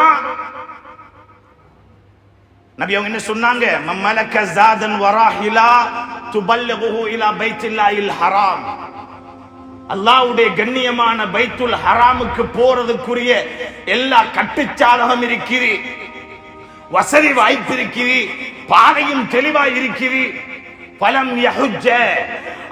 நபி அவங்க என்ன சொன்னாங்க? மம்மலக ஜாதன் வராஹிலா துபல்லிகுஹு இலா பைத்தில்லாஹில் ஹராம். அல்லாஹ்வுடைய கண்ணியமான பைத்துல் ஹராமுக்கு போறதுக்குரிய எல்லா கட்டுச்சாதகம் இருக்குது, வசதி வாய்ப்பு இருக்குது, பாதையும் தெளிவாய் இருக்குது. பலம் யஹுஜ்ஜ,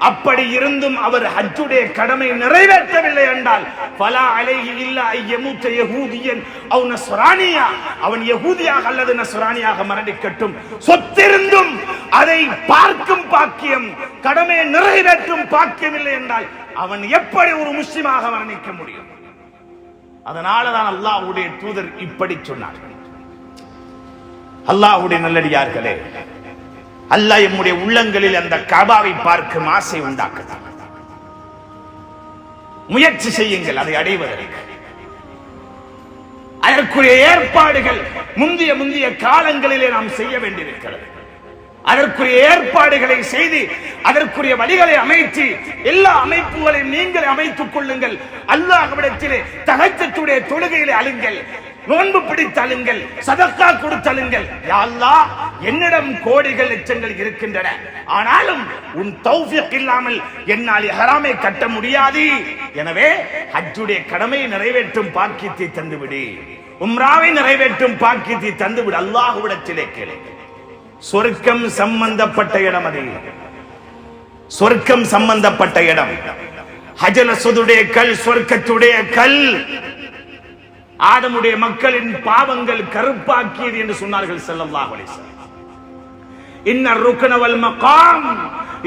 அப்படி இருந்தும் அவர் ஹஜ்ஜுடைய கடமை நிறைவேற்றவில்லை என்றால் ஃபலா அலைஹி இல்லா அய்யமூத யஹூதியன் அவ் நஸ்ரானியா, அவன் யஹூதியாக அல்லது நஸ்ரானியாக மரணிக்கட்டும். சொத்திருந்தும் அதை பார்க்கும் பாக்கியம், கடமையை நிறைவேற்றும் பாக்கியம் இல்லை என்றால் அவன் எப்படி ஒரு முஸ்லிமாக மரணிக்க முடியும்? அதனாலதான் அல்லாஹ்வுடைய தூதர் இப்படி சொன்னார். அல்லாஹ்வுடைய நல்லடியார்களே, அல்லாஹ் நம்முடைய உள்ளங்களில் அந்த கஅபாவை பார்க்கும் ஆசை உண்டாக்குகிறார். முயற்சி செய்யுங்கள் அதை அடைவதற்கு. அதற்குரிய ஏற்பாடுகள் முந்தைய காலங்களிலே நாம் செய்ய வேண்டியிருக்கிறது. அதற்குரிய ஏற்பாடுகளை செய்து அதற்குரிய வழிகளை அமைத்து எல்லா அமைப்புகளையும் நீங்கள் அமைத்துக் கொள்ளுங்கள். அல்லாஹ்விடத்திலே தஹஜ்ஜுடைய தொழுகையிலே அழுங்கள், நோன்பு பிடித்தழுங்கள், சதக்கா கொடுத்தழுங்கள். யா அல்லாஹ், என்னிடம் கோடிகள் லட்சங்கள் இருக்கின்றன, ஆனாலும் உன் தௌஃபீக் இல்லாமல் என்னால் இஹ்ராமை கட்ட முடியாது. எனவே ஹஜ்ஜுடைய கடமையை நிறைவேற்றும் பாக்கியத்தை தந்துவிடு, உம்ராவை நிறைவேற்றும் பாக்கியத்தை தந்துவிடு. அல்லாஹ்விடத்திலே கேளு. சொர்க்கம் சம்பந்தப்பட்ட இடம், அது சொர்க்கம் சம்பந்தப்பட்ட இடம். ஹஜ்ர் அஸ்வதுடைய கல் சொர்க்கத்துடைய கல். ஆதமுடைய மக்களின் பாவங்கள் கருப்பாக்கியது என்று சொன்னார்கள் ஸல்லல்லாஹு அலைஹி வஸல்லம். இன்ன ருக்ன வல் மகாம்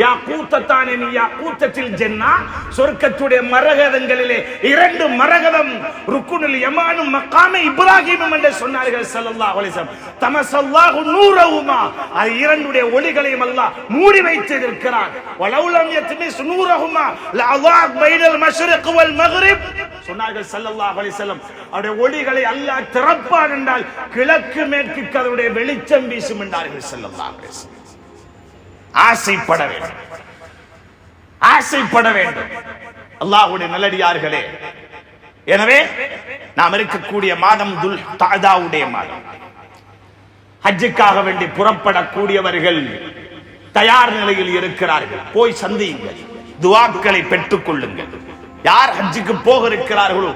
யாக்கூத்தத்தானி மின் யாக்கூத்தத்தில் ஜன்னah, சொர்க்கத்துடைய மரகதங்களிலே 2 மரகதம், ருக்குனுல் யமானும் மகாமே இப்ராஹீமும் என்று சொன்னார்கள் ஸல்லல்லாஹு அலைஹி வஸல்லம். தமஸல்லாஹு நூரஹுமா, அது 2 ஒளிகளையும் அல்லாஹ் மூடி வைத்திருக்கிறார். வலௌலம் யத்மிஸ் நூரஹுமா லஅதாக் பைனல் மஷ்ரிக் வல் மக்ரிப் சொன்னார்கள் ஸல்லல்லாஹு அலைஹி வஸல்லம். அவருடைய ஒளிகளை அல்லாஹ் திறப்பான் என்றால் கிழக்கு மேற்கு அதனுடைய வெளிச்சம் வீசும் என்றார்கள் ஸல்லல்லாஹு அலைஹி வஸல்லம். ஆசைப்பட வேண்டும், ஆசைப்பட வேண்டும் அல்லாஹ்வுடைய நல்லடியார்களே. எனவே நாம் இருக்கக்கூடிய மாதம் துல் கஅதாவுடைய மாதம். ஹஜ்ஜுக்காக வேண்டி புறப்படக்கூடியவர்கள் தயார் நிலையில் இருக்கிறார்கள். போய் சந்தியுங்கள், துஆக்களை பெற்றுக் கொள்ளுங்கள். யார் ஹஜ்ஜுக்கு போக இருக்கிறார்களோ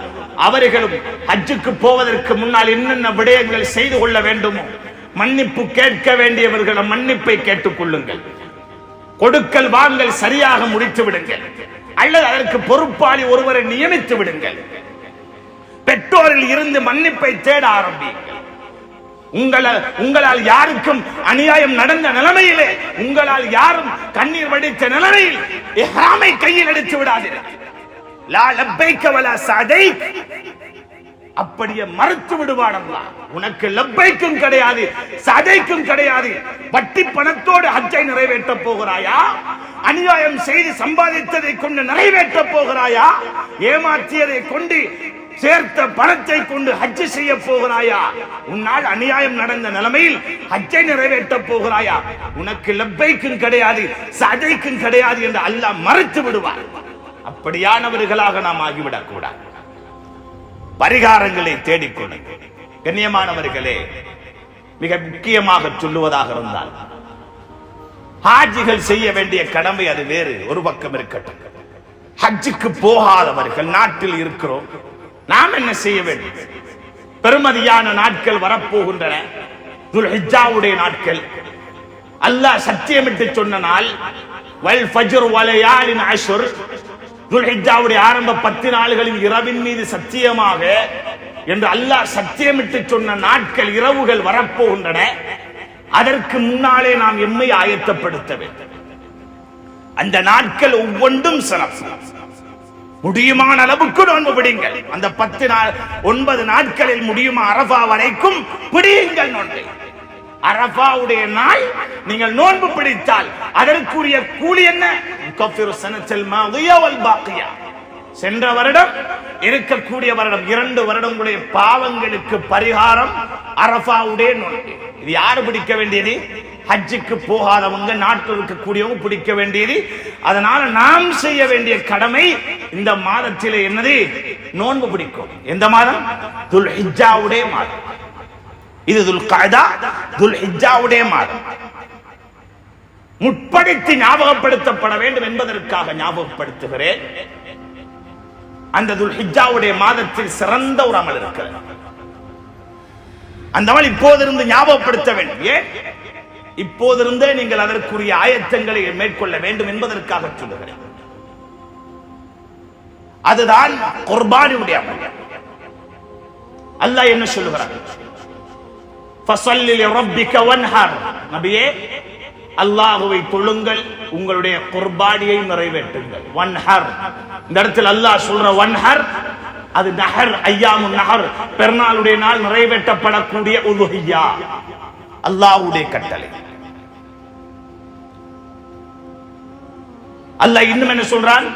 அவர்களும் ஹஜ்ஜுக்கு போவதற்கு முன்னால் என்னென்ன விடயங்கள் செய்து கொள்ள வேண்டுமோ, மன்னிப்பு கேட்க வேண்டியவர்கள் மன்னிப்பை கேட்டுக் கொள்ளுங்கள். கொடுக்கல் வாங்கல் சரியாக முடித்து விடுங்கள், அல்லது அதற்கு பொறுப்பாளி ஒருவரை நியமித்து விடுங்கள். பெற்றோரில் இருந்து மன்னிப்பை தேட ஆரம்பியுங்கள். உங்களால் யாருக்கும் அநியாயம் நடந்த நிலைமையிலே, உங்களால் யாரும் கண்ணீர் வடித்த நிலைமையில் இஹ்ராமை கையில் எடுத்து விடாதீர்கள். லா லப்பைக வலா சஅதைக், அப்படியே மறுத்து விடுவான் அல்லாஹ். உனக்கு லப்பைக்கும் கிடையாது, சதைக்கும் கிடையாது. வட்டி பணத்தோடு ஹஜ்ஜை நிறைவேற்ற போகிறாயா? அநியாயம் செய்து சம்பாதித்ததை கொண்டு நிறைவேற்ற போகிறாயா? ஏமாற்றியதை கொண்டு சேர்த்த பணத்தை கொண்டு ஹஜ் செய்ய போகிறாயா? உன்னால் அநியாயம் நடந்த நிலைமையில் ஹஜ்ஜை நிறைவேற்ற போகிறாயா? உனக்கு லப்பைக்கும் கிடையாது, சதைக்கும் கிடையாது என்று அல்லாஹ் மறுத்து விடுவார். அப்படியானவர்களாக நாம் ஆகிவிடக் கூடாது. பரிகாரங்களை தேடிக்கொண்டு கண்ணியமானவர்களே, மிக முக்கியமாக சொல்லுவதாக இருந்தால் ஹாஜிகள் செய்ய வேண்டிய கடமை அது வேறு ஒரு பக்கம் இருக்கட்டும். ஹஜ்ஜுக்கு போகாதவர்கள் நாட்டில் இருக்கிறோம், நாம் என்ன செய்ய வேண்டும்? பெருமதியான நாட்கள் வரப்போகின்றன, துல்ஹிஜ்ஜாவுடைய நாட்கள். அல்லாஹ் சத்தியமிட்டு சொன்ன நாள் வல் ஃபஜ்ர் வலயாலின் அஷ்ர், துல்ஹிஜ்ஜாவுடைய ஆரம்ப 10 நாள்களின் இரவின் மீது சத்தியமாக என்று அல்லாஹ் சத்தியமிட்டு சொன்ன நாட்கள், இரவுகள் வரப்போகின்றன. அதற்கு முன்னாலே நாம் எம்மை ஆயத்தப்படுத்த வேண்டும். அந்த நாட்கள் ஒவ்வொன்றும் சிறப்பு. முடியுமான அளவுக்கு நோன்பு பிடிங்கள். அந்த 9 நாட்களில் முடியுமா அரஃபா வரைக்கும் பிடியுங்கள் நோன்பை. அரஃபாவுடைய நாள் நீங்கள் நோன்பு பிடித்தால் அதற்குரிய கூலி என்ன? கஃபிரு ஸனத்தல் மாதியா வல் பாக்கியா, சென்ற வருடம் இருக்கக்கூடிய வருடம் 2 வருடங்களுடைய பாவங்களுக்கு பரிகாரம் அரஃபாவுடைய நோன்பு. இது யாரு பிடிக்க வேண்டியது? ஹஜ்ஜுக்கு போகாதவங்க, நாட்டில் இருக்கக்கூடியவங்க பிடிக்க வேண்டியது. அதனால நாம் செய்ய வேண்டிய கடமை இந்த மாதத்திலே என்னது? நோன்பு பிடிக்கும். எந்த மாதம்? துல்ஹிஜ்ஜாவுடைய மாதம். இது துல் கஅதா, துல்ஹிஜ்ஜாவுடைய மாதம். முற்படுத்தி ஞாபகப்படுத்தப்பட வேண்டும் என்பதற்காக ஞாபகப்படுத்துகிறேன். அந்த துல்ஹிஜ்ஜாவுடைய மாதத்தில் சிறந்த ஒரு அமல் இருக்கிறது. அந்த அமல் இப்போதிருந்து ஞாபகப்படுத்த வேண்டும். ஏன்? இப்போதிருந்தே நீங்கள் அதற்குரிய ஆயத்தங்களை மேற்கொள்ள வேண்டும் என்பதற்காக சொல்லுகிறேன். அதுதான் குர்பானியுடைய அமல். அல்லாஹ் என்ன சொல்லுகிறார்? ஃபஸல்லி லிரப்பிக வன்ஹர். நபியே, அல்லாஹ்வை தொழுங்கள், உங்களுடைய குர்பானியை நிறைவேற்றுங்கள். வன்ஹர், இந்த இடத்தில் அல்லாஹ் சொல்ற வன்ஹர், அது நஹர், ஐயாமுன் நஹர், பெருநாளுடைய நாள் நிறைவேற்றப்படக்கூடிய உதுஹியா, அல்லாஹ்வுடைய கட்டளை. அல்லாஹ் இன்னும் என்ன சொல்றான்?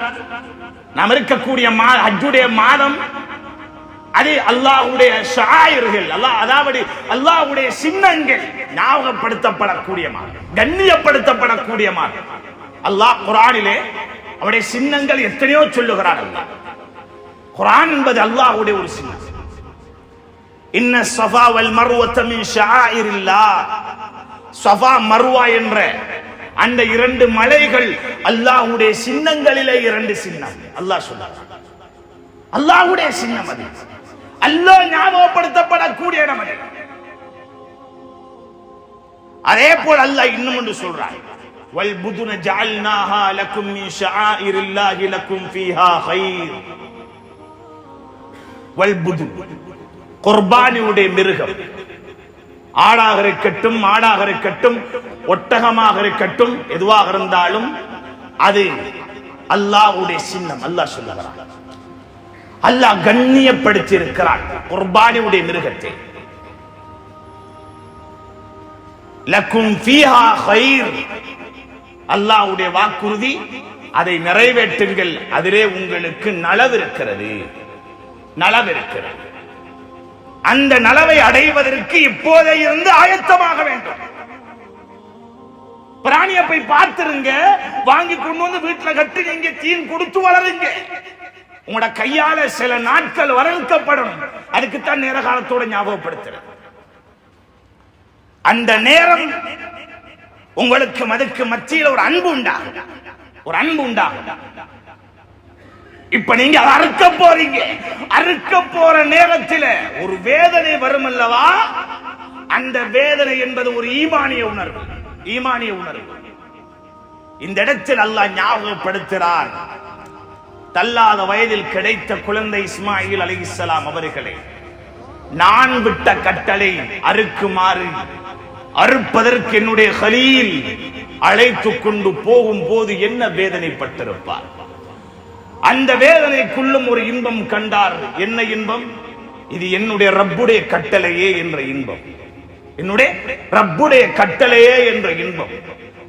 நாம் இருக்கக்கூடிய ஹஜ்ஜுடைய மாதம் அது அல்லாஹ்வுடைய ஷாயிர்கள், அதாவது அல்லாஹ்வுடைய சின்னங்கள் ஞாபகப்படுத்தப்படக்கூடிய மாதம், கண்ணியப்படுத்தப்படக்கூடிய மாதம். அல்லாஹ் குர்ஆனிலே அவருடைய சின்னங்கள் எத்தனையோ சொல்லுகிறார். அல்லாஹ் குர்ஆன் என்பது அல்லாஹ்வுடைய ஒரு சின்னம். இன்ன ஸஃபா வல் மர்வத மின் ஷஆயிரில்லாஹ். ஸஃபா மர்வா என்ற அந்த இரண்டு மலைகள் அல்லாஹ்வுடைய சின்னங்களிலே இரண்டு சின்னம். அல்லாஹ் சொல்றார், அல்லாஹ்வுடைய சின்னம் அது, அல்லாஹ் ஞாபகப்படுத்தப்படக்கூடிய நமது. அதே போல் அல்லாஹ் இன்னும் ஒன்று சொல்றார், வல் புதுன ஜஅல்நாஹா லக்கும் மின் ஷஆயிரில்லாஹி லக்கும் ஃபீஹா கைர். வல் புது, குர்பானியுடைய மிருகம், ஆடாக இருக்கட்டும், மாடாக இருக்கட்டும், ஒட்டகமாக இருக்கட்டும், எதுவாக இருந்தாலும் அது அல்லாஹ்வுடைய சின்னம். அல்லாஹ் சொல்லுகிறார், அல்லாஹ் கண்ணியப்படுத்தி இருக்கிறார் குர்பானியுடைய மிருகத்தை. லக்கும் ஃபீஹா கைர், அல்லாஹ்வுடைய வாக்குறுதி, அதை நிறைவேற்றுங்கள், அதிலே உங்களுக்கு நலவு இருக்கிறது, நலவு இருக்கிறது. அந்த நலவை அடைவதற்கு இப்போதே இருந்து ஆயத்தமாக வேண்டும். பிராணியை போய் பார்த்துருங்க, வாங்கி கொண்டு வந்து வீட்டுல கட்டி நீங்க தீன் கொடுத்து வளருங்க. உங்களோட கையால சில நாட்கள் வளர்க்கப்படும். அதுக்குத்தான் நேர காலத்தோட ஞாபகப்படுத்துறது. அந்த நேரம் உங்களுக்கு அதுக்கு மத்தியில் ஒரு அன்பு உண்டாகும், ஒரு அன்பு உண்டாகும். இப்ப நீங்க அறுக்க போறீங்க, அறுக்க போற நேரத்தில் ஒரு வேதனை வரும் அல்லவா? அந்த வேதனை என்பது ஒரு ஈமானிய உணர்வு, ஈமானிய உணர்வு. இந்த இடத்தில் அல்லாஹ் ஞாபகப்படுத்துகிறார், தள்ளாத வயதில் கிடைத்த குழந்தை இஸ்மாயில் அலைஹிஸ்ஸலாம் அவர்களே, நான் விட்ட கட்டளை அறுக்குமாறு, அறுப்பதற்கு என்னுடைய கலீல் அழைத்து கொண்டு போகும் போது என்ன வேதனைப்பட்டிருப்பார். அந்த வேதனைக்குள்ளும் ஒரு இன்பம் கண்டார். என்ன இன்பம்? இது என்னுடைய ரப்புடைய கட்டளையே என்ற இன்பம், என்னுடைய ரப்புடைய கட்டளையே என்ற இன்பம்.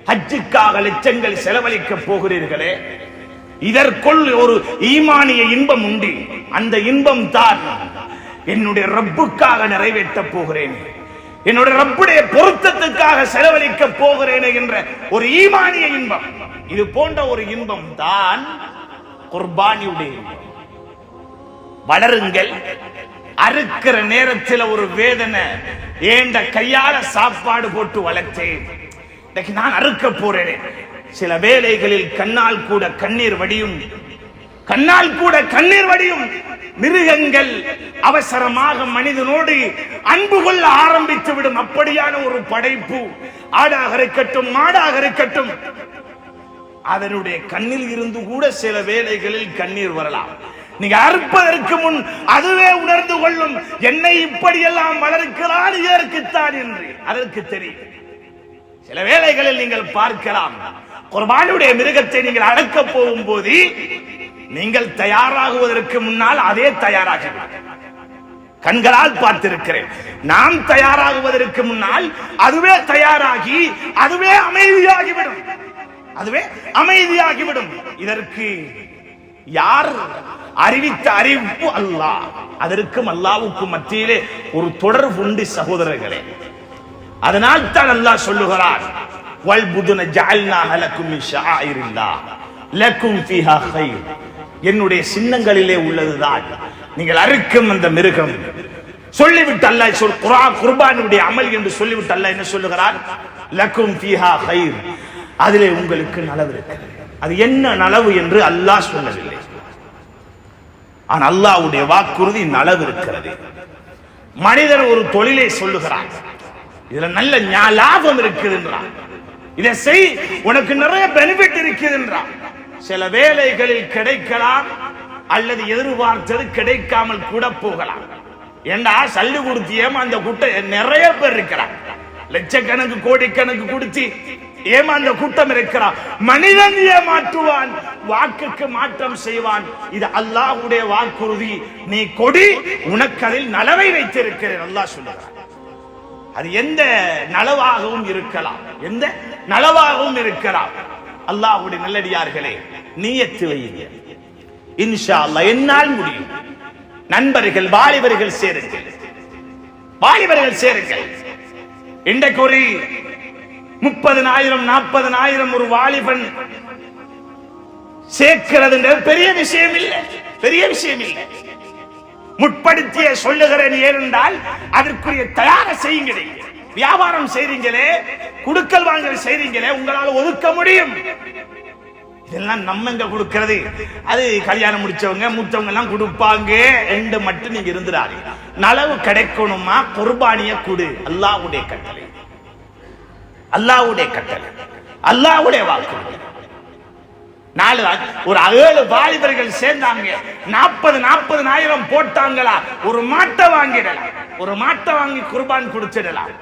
ஹஜ்ஜுக்காக லட்சங்கள் செலவழிக்க போகிறீர்களே, இதற்குள் ஒரு ஈமானிய இன்பம் உண்டு. அந்த இன்பம் தான் என்னுடைய ரப்புக்காக நிறைவேற்ற போகிறேன், என்னுடைய ரப்புடைய பொருத்தத்துக்காக செலவழிக்க போகிறேன் என்ற ஒரு ஈமானிய இன்பம். இது போன்ற ஒரு இன்பம் தான் குர்பானியுடைய இன்பம். வளருங்கள், அறுக்கிற நேரத்தில் ஒரு வேதனை, ஏண்ட கையால சாப்பாடு போட்டு வளர்த்தேன், நான் அறுக்க போறேன். சில வேளைகளில் கண்ணால் கூட கண்ணீர் வடியும், கண்ணால் கூட கண்ணீர் வடியும். மிருகங்கள் அவசரமாக மனிதனோடு அன்பு கொள்ள ஆரம்பித்து விடும். அப்படியான ஒரு படைப்பு, ஆடாக இருக்கட்டும், மாடாக இருக்கட்டும், அதனுடைய கண்ணில் இருந்து கூட சில வேளைகளில் கண்ணீர் வரலாம். நீங்க அறுப்பதற்கு முன் அதுவே உணர்ந்து கொள்ளும், என்னை இப்படியெல்லாம் வளர்க்கிறான் இதற்குத்தான் என்று அதற்கு தெரியும். சில வேளைகளில் நீங்கள் பார்க்கலாம், குர்பானுடைய மிருகத்தை நீங்கள் அடக்க போகும் போது நீங்கள் தயாராகுவதற்கு முன்னால் அதே தயாராகிவிடும். கண்களால் பார்த்திருக்கிறேன். நாம் தயாராகுவதற்கு முன்னால் அதுவே தயாராகி அதுவே அமைதியாகிவிடும், அதுவே அமைதியாகிவிடும். இதற்கு யார் அறிவித்த அறிவிப்பு? அல்லாஹ். அதற்கும் அல்லாஹ்வுக்கும் மத்தியிலே ஒரு தொடர்பு உண்டு சகோதரர்களே. அதனால் தான் அல்லாஹ் சொல்லுகிறார், வல் புதுன ஜஅல்நாஹ லக்கும் மின் ஷஆயிரில்லாஹ் லக்கும் ஃபீஹா கைர். என்னுடைய சின்னங்களிலே உள்ளதுதான் நீங்கள் அறுக்கும் அந்த மிருகம். சொல்லிவிட்டு அல்லாஹ் குர்பானுடைய அமல் என்று சொல்லிவிட்டு அல்லாஹ் என்ன சொல்லுகிறார்? லக்கும் ஃபீஹா கைர், அதிலே உங்களுக்கு நலவு இருக்கிறது. அது என்ன நலவு என்று அல்லாஹ் சொல்லவில்லை, ஆனால் அல்லாஹ்வுடைய வாக்குறுதி நலவு இருக்கிறது. மனிதர் ஒரு தொழிலை சொல்லுகிறார், இதுல நல்ல லாபம் இருக்குதுன்றான். இதை செய், உனக்கு நிறைய பெனிஃபிட் இருக்குதுன்றான். சில வேலைகளில் கிடைக்கலாம், அல்லது எதிர்பார்த்தது கிடைக்காமல் கூட போகலாம். ஏண்டா சல்லு கொடுத்து ஏமாந்த கூட்டம் நிறைய பேர் இருக்கிறார். லட்சக்கணக்கு கோடிக்கணக்கு கொடுத்து ஏமாந்த கூட்டம் இருக்கிறார். மனிதன் ஏமாற்றுவான், வாக்குக்கு மாற்றம் செய்வான். இது அல்லாஹ்வுடைய வாக்குறுதி. நீ கொடி, உனக்கு அதில் நலவை வைத்திருக்கிறேன் அல்லாஹ் சொல்லுகிறான். அது எந்த நலவாகவும் இருக்கலாம், எந்த நலவாகவும் இருக்கலாம். அல்லாஹ்வுடைய நல்லடியார்களே, நியத்து வையுங்க. இன்ஷா அல்லாஹ் என்னால் முடியும். நண்பர்கள், வாலிபர்கள் சேருங்கள், வாலிபர்கள் சேருங்கள். இன்றைக்கு ஒரு 30,000 40,000 ஒரு வாலிபன் சேர்க்கிறது பெரிய விஷயம் இல்லை, பெரிய விஷயம் இல்லை. முற்படுத்திய சொல்லுகிறேன். ஏனென்றால் அதற்குரிய தயார செய்யுங்களே. வியாபாரம் செய்றீங்களே, குடுக்கல் வாங்கல் செய்றீங்களே, உங்களால் ஒதுக்க முடியும். இதெல்லாம் நம்ம எங்க கொடுக்கிறது? அது கல்யாணம் முடிச்சவங்க மூத்தவங்க எல்லாம் கொடுப்பாங்க என்று மட்டும் நீங்க இருந்துறாரு. நலவு கிடைக்கணுமா, குர்பானிய கொடு. அல்லாஹ்வுடைய கட்டளை, அல்லாஹ்வுடைய கட்டளை, அல்லாஹ்வுடைய வாக்கு. ஒரு 7 வாலிபர்கள் சேர்ந்தாங்க, 40,000 போட்டாங்களா, ஒரு மாட்டை வாங்கிடலாம், ஒரு மாட்டை வாங்கி குர்பான் கொடுத்துடலாம்.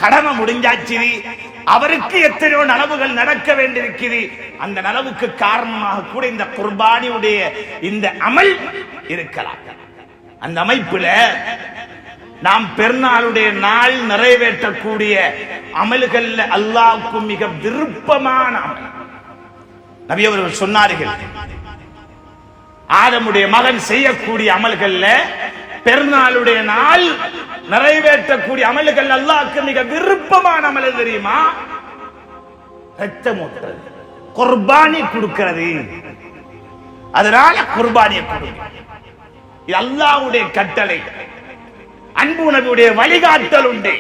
கடமை முடிஞ்சாச்சு. அவருக்கு எத்தனையோ நலவுகள் நடக்க வேண்டியிருக்கிறது. அந்த நலவுக்கு காரணமாக கூட இந்த குர்பானியுடைய இந்த அமல் இருக்கலாம். அந்த அமைப்புல நாம் பெருநாளுடைய நாள் நிறைவேற்றக்கூடிய அமல்கள் அல்லாஹ்வுக்கு மிக விருப்பமான அமல். நபி அவர்கள் சொன்னார்கள், ஆதமுடைய மகன் செய்யக்கூடிய அமல்கள்ல பெருநாளுடைய நாள் நிறைவேற்றக்கூடிய அமல்கள் அல்லாஹ்வுக்கு மிக விருப்பமான அமல் தெரியுமா? ரத்தம் ஊற்றுறது, குர்பானி கொடுக்கிறது. அதனால குர்பானியை கொடுங்க. இது அல்லாஹ்வுடைய கட்டளை. அன்பு நபியுடைய வழிகாட்டல் உண்டு.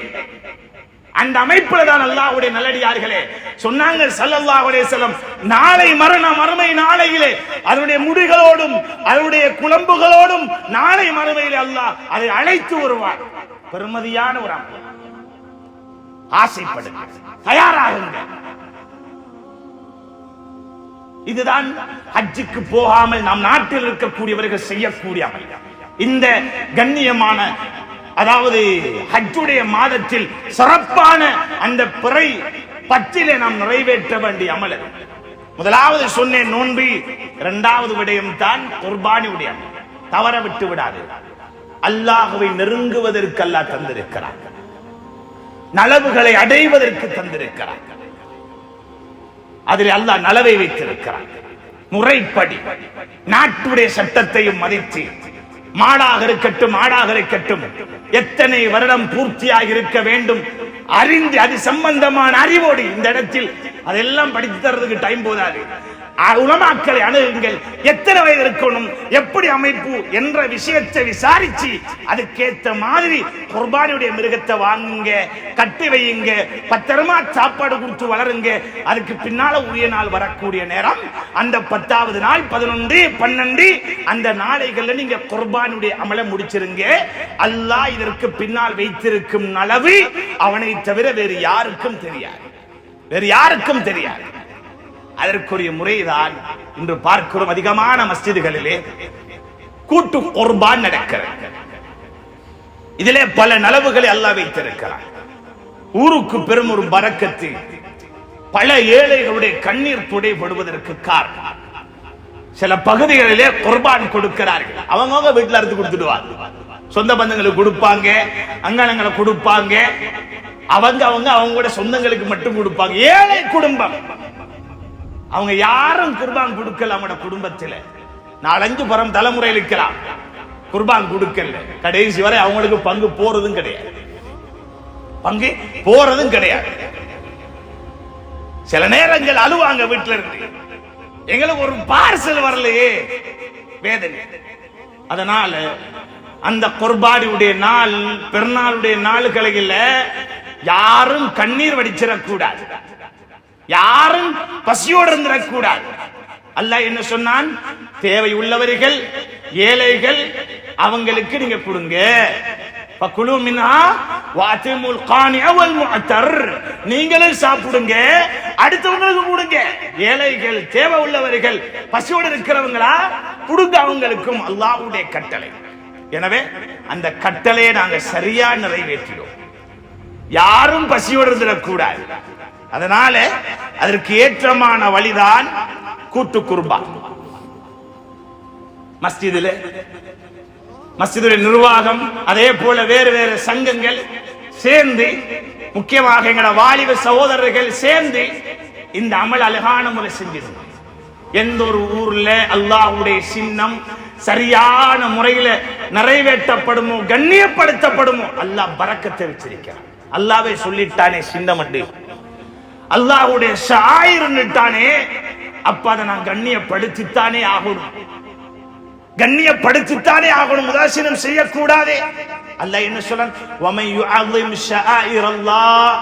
அந்த அமைப்புல தான் அல்லாஹ்வுடைய நல்லடியார்களே சொன்னாங்க ஸல்லல்லாஹு அலைஹி வஸல்லம், நாளை மறுமை நாளையிலே அதனுடைய முடிகளோடும் அதனுடைய குளம்புகளோடும் நாளை மறுமையிலே அல்லாஹ் அதை அழைத்து வருவார். பெருமதியான ஒரு அமல். ஆசைப்படுங்க, தயாராகுங்க. இதுதான் ஹஜ்ஜுக்கு போகாமல் நாம் நாட்டில் இருக்கக்கூடியவர்கள் செய்யக்கூடிய அமல். இந்த கண்ணியமான, அதாவது ஹஜ்ஜுடைய மாதத்தில் சிறப்பான அந்த பிறை பத்திலே நாம் நிறைவேற்ற வேண்டிய அமல். முதலாவது சொன்னேன் நோன்பு, இரண்டாவது விடயம் தான் குர்பானியுடைய அமல். தவற விட்டு விடாது. அல்லாஹ்வை நெருங்குவதற்கு அல்லாஹ் தந்திருக்கிறார், நலவுகளை அடைவதற்கு தந்திருக்கிறார். அதில் அல்லாஹ் நலவை வைத்திருக்கிறார். முறைப்படி நாட்டுடைய சட்டத்தையும் மதித்து, மாடாக இருக்கட்டும் ஆடாக இருக்கட்டும், எத்தனை வருடம் பூர்த்தியாக இருக்க வேண்டும் அறிந்து, அது சம்பந்தமான அறிவோடு இந்த இடத்தில் அதெல்லாம் படித்து தரதுக்கு டைம் போதாது. உலமாக்களை அணுகுங்கள். எத்தனை வயது இருக்கணும், எப்படி அமைப்பு என்ற விஷயத்தை விசாரிச்சு அதுக்கேற்ற மாதிரி குர்பானியுடைய மிருகத்தை வாங்குங்க, கட்டி வையுங்க, பத்திரமா சாப்பாடு கொடுத்து வளருங்க. அதுக்கு பின்னால உரிய நாள் வரக்கூடிய நேரம் அந்த 10வது நாள் 11 12 அந்த நாளைகள்ல நீங்க குர்பானியுடைய அமலை முடிச்சிருங்க. அல்லாஹ் இதற்கு பின்னால் வைத்திருக்கும் நலவு அவனை தவிர வேறு யாருக்கும் தெரியாது, வேறு யாருக்கும் தெரியாது. அதற்குரிய முறைதான் இன்று பார்க்கிறோம். அதிகமான மஸ்ஜிதுகளிலே கூட்டு குர்பான் நடக்கிறது. இதிலே பல நலவுகளை அல்லாஹ் வைத்திருக்கிறார். ஊருக்கு பெரும் ஒரு பரக்கத்து. பல ஏழைகளுடைய கண்ணீர் துடைபடுவதற்கு காரணம், சில பகுதிகளிலே குர்பான் கொடுக்கிறார்கள். அவங்க வீட்டுல அறுத்து கொடுத்துடுவாங்க, சொந்த பந்தங்களுக்கு கொடுப்பாங்க, அங்கனங்களை கொடுப்பாங்க. அவங்களோட சொந்தங்களுக்கு மட்டும் கொடுப்பாங்க. ஏழை குடும்பம், அவங்க யாரும் குர்பான் கொடுக்கல. அவங்களோட குடும்பத்தில் 4-5 பரம் தலைமுறையில் இருக்கலாம், குர்பான் கொடுக்கல. கடைசி வரை அவங்களுக்கு பங்கு போறதும் கிடையாது, பங்கு போறதும் கிடையாது. சில நேரங்கள் அழுவாங்க வீட்டுல இருந்து, எங்களுக்கு ஒரு பார்சல் வரலையே, வேதனை. அதனால அந்த குர்பானியுடைய நாள், பெருநாளுடைய நாளுகளில் யாரும் கண்ணீர் வடிச்சிடக்கூடாது, யாரும் பசியோடு இருந்திடக்கூடாது. அல்லாஹ் என்ன சொன்னான்? தேவை உள்ளவர்கள், ஏழைகள், அவங்களுக்கு நீங்க கொடுங்க. ஃபகுலு மின்ஹா வஅதிமுல் கானிஅ வல் முஅத்தர், நீங்களும் சாப்பிடுங்க, அடுத்தவங்களுக்கு கொடுங்க. ஏழைகள், தேவை உள்ளவர்கள், பசியோடு இருக்கிறவங்களா கொடுங்க, அவங்களுக்கும் அல்லாஹ்வுடைய கட்டளை. எனவே அந்த கட்டளையை நாங்க சரியா நிறைவேற்றினோம். யாரும் பசியோடு இருந்துடக்கூடாது. அதனால அதற்கு ஏற்றமான வழிதான் கூட்டு குர்பான். மஸ்ஜிதுடைய நிர்வாகம், அதே போல வேறு வேறு சங்கங்கள் சேர்ந்து, முக்கியமாக எங்களோட வாலிப சகோதரர்கள் சேர்ந்து இந்த அமல் அழகான முறை செஞ்சிருந்தோம். எந்த ஒரு ஊர்ல அல்லாஹ்வுடைய சின்னம் சரியான முறையில நிறைவேற்றப்படுமோ, கண்ணியப்படுத்தப்படுமோ, அல்லாஹ் பரக்கத்தை வச்சிருக்கிறான். அல்லாஹ்வே சொல்லிட்டானே சின்னம் என்று, அல்லாஹ்வுடைய ஷாயிர்னுட்டானே, அப்ப அதை நான் கண்ணியப்படுத்தித்தானே ஆகணும். கண்ணியப்படுத்தித்தானே ஆகணும், உதாசீனம் செய்யக்கூடாது. அல்லாஹ் என்ன சொல்றான்? வமன் யுஅஸிம் ஷஆயிரல்லாஹ்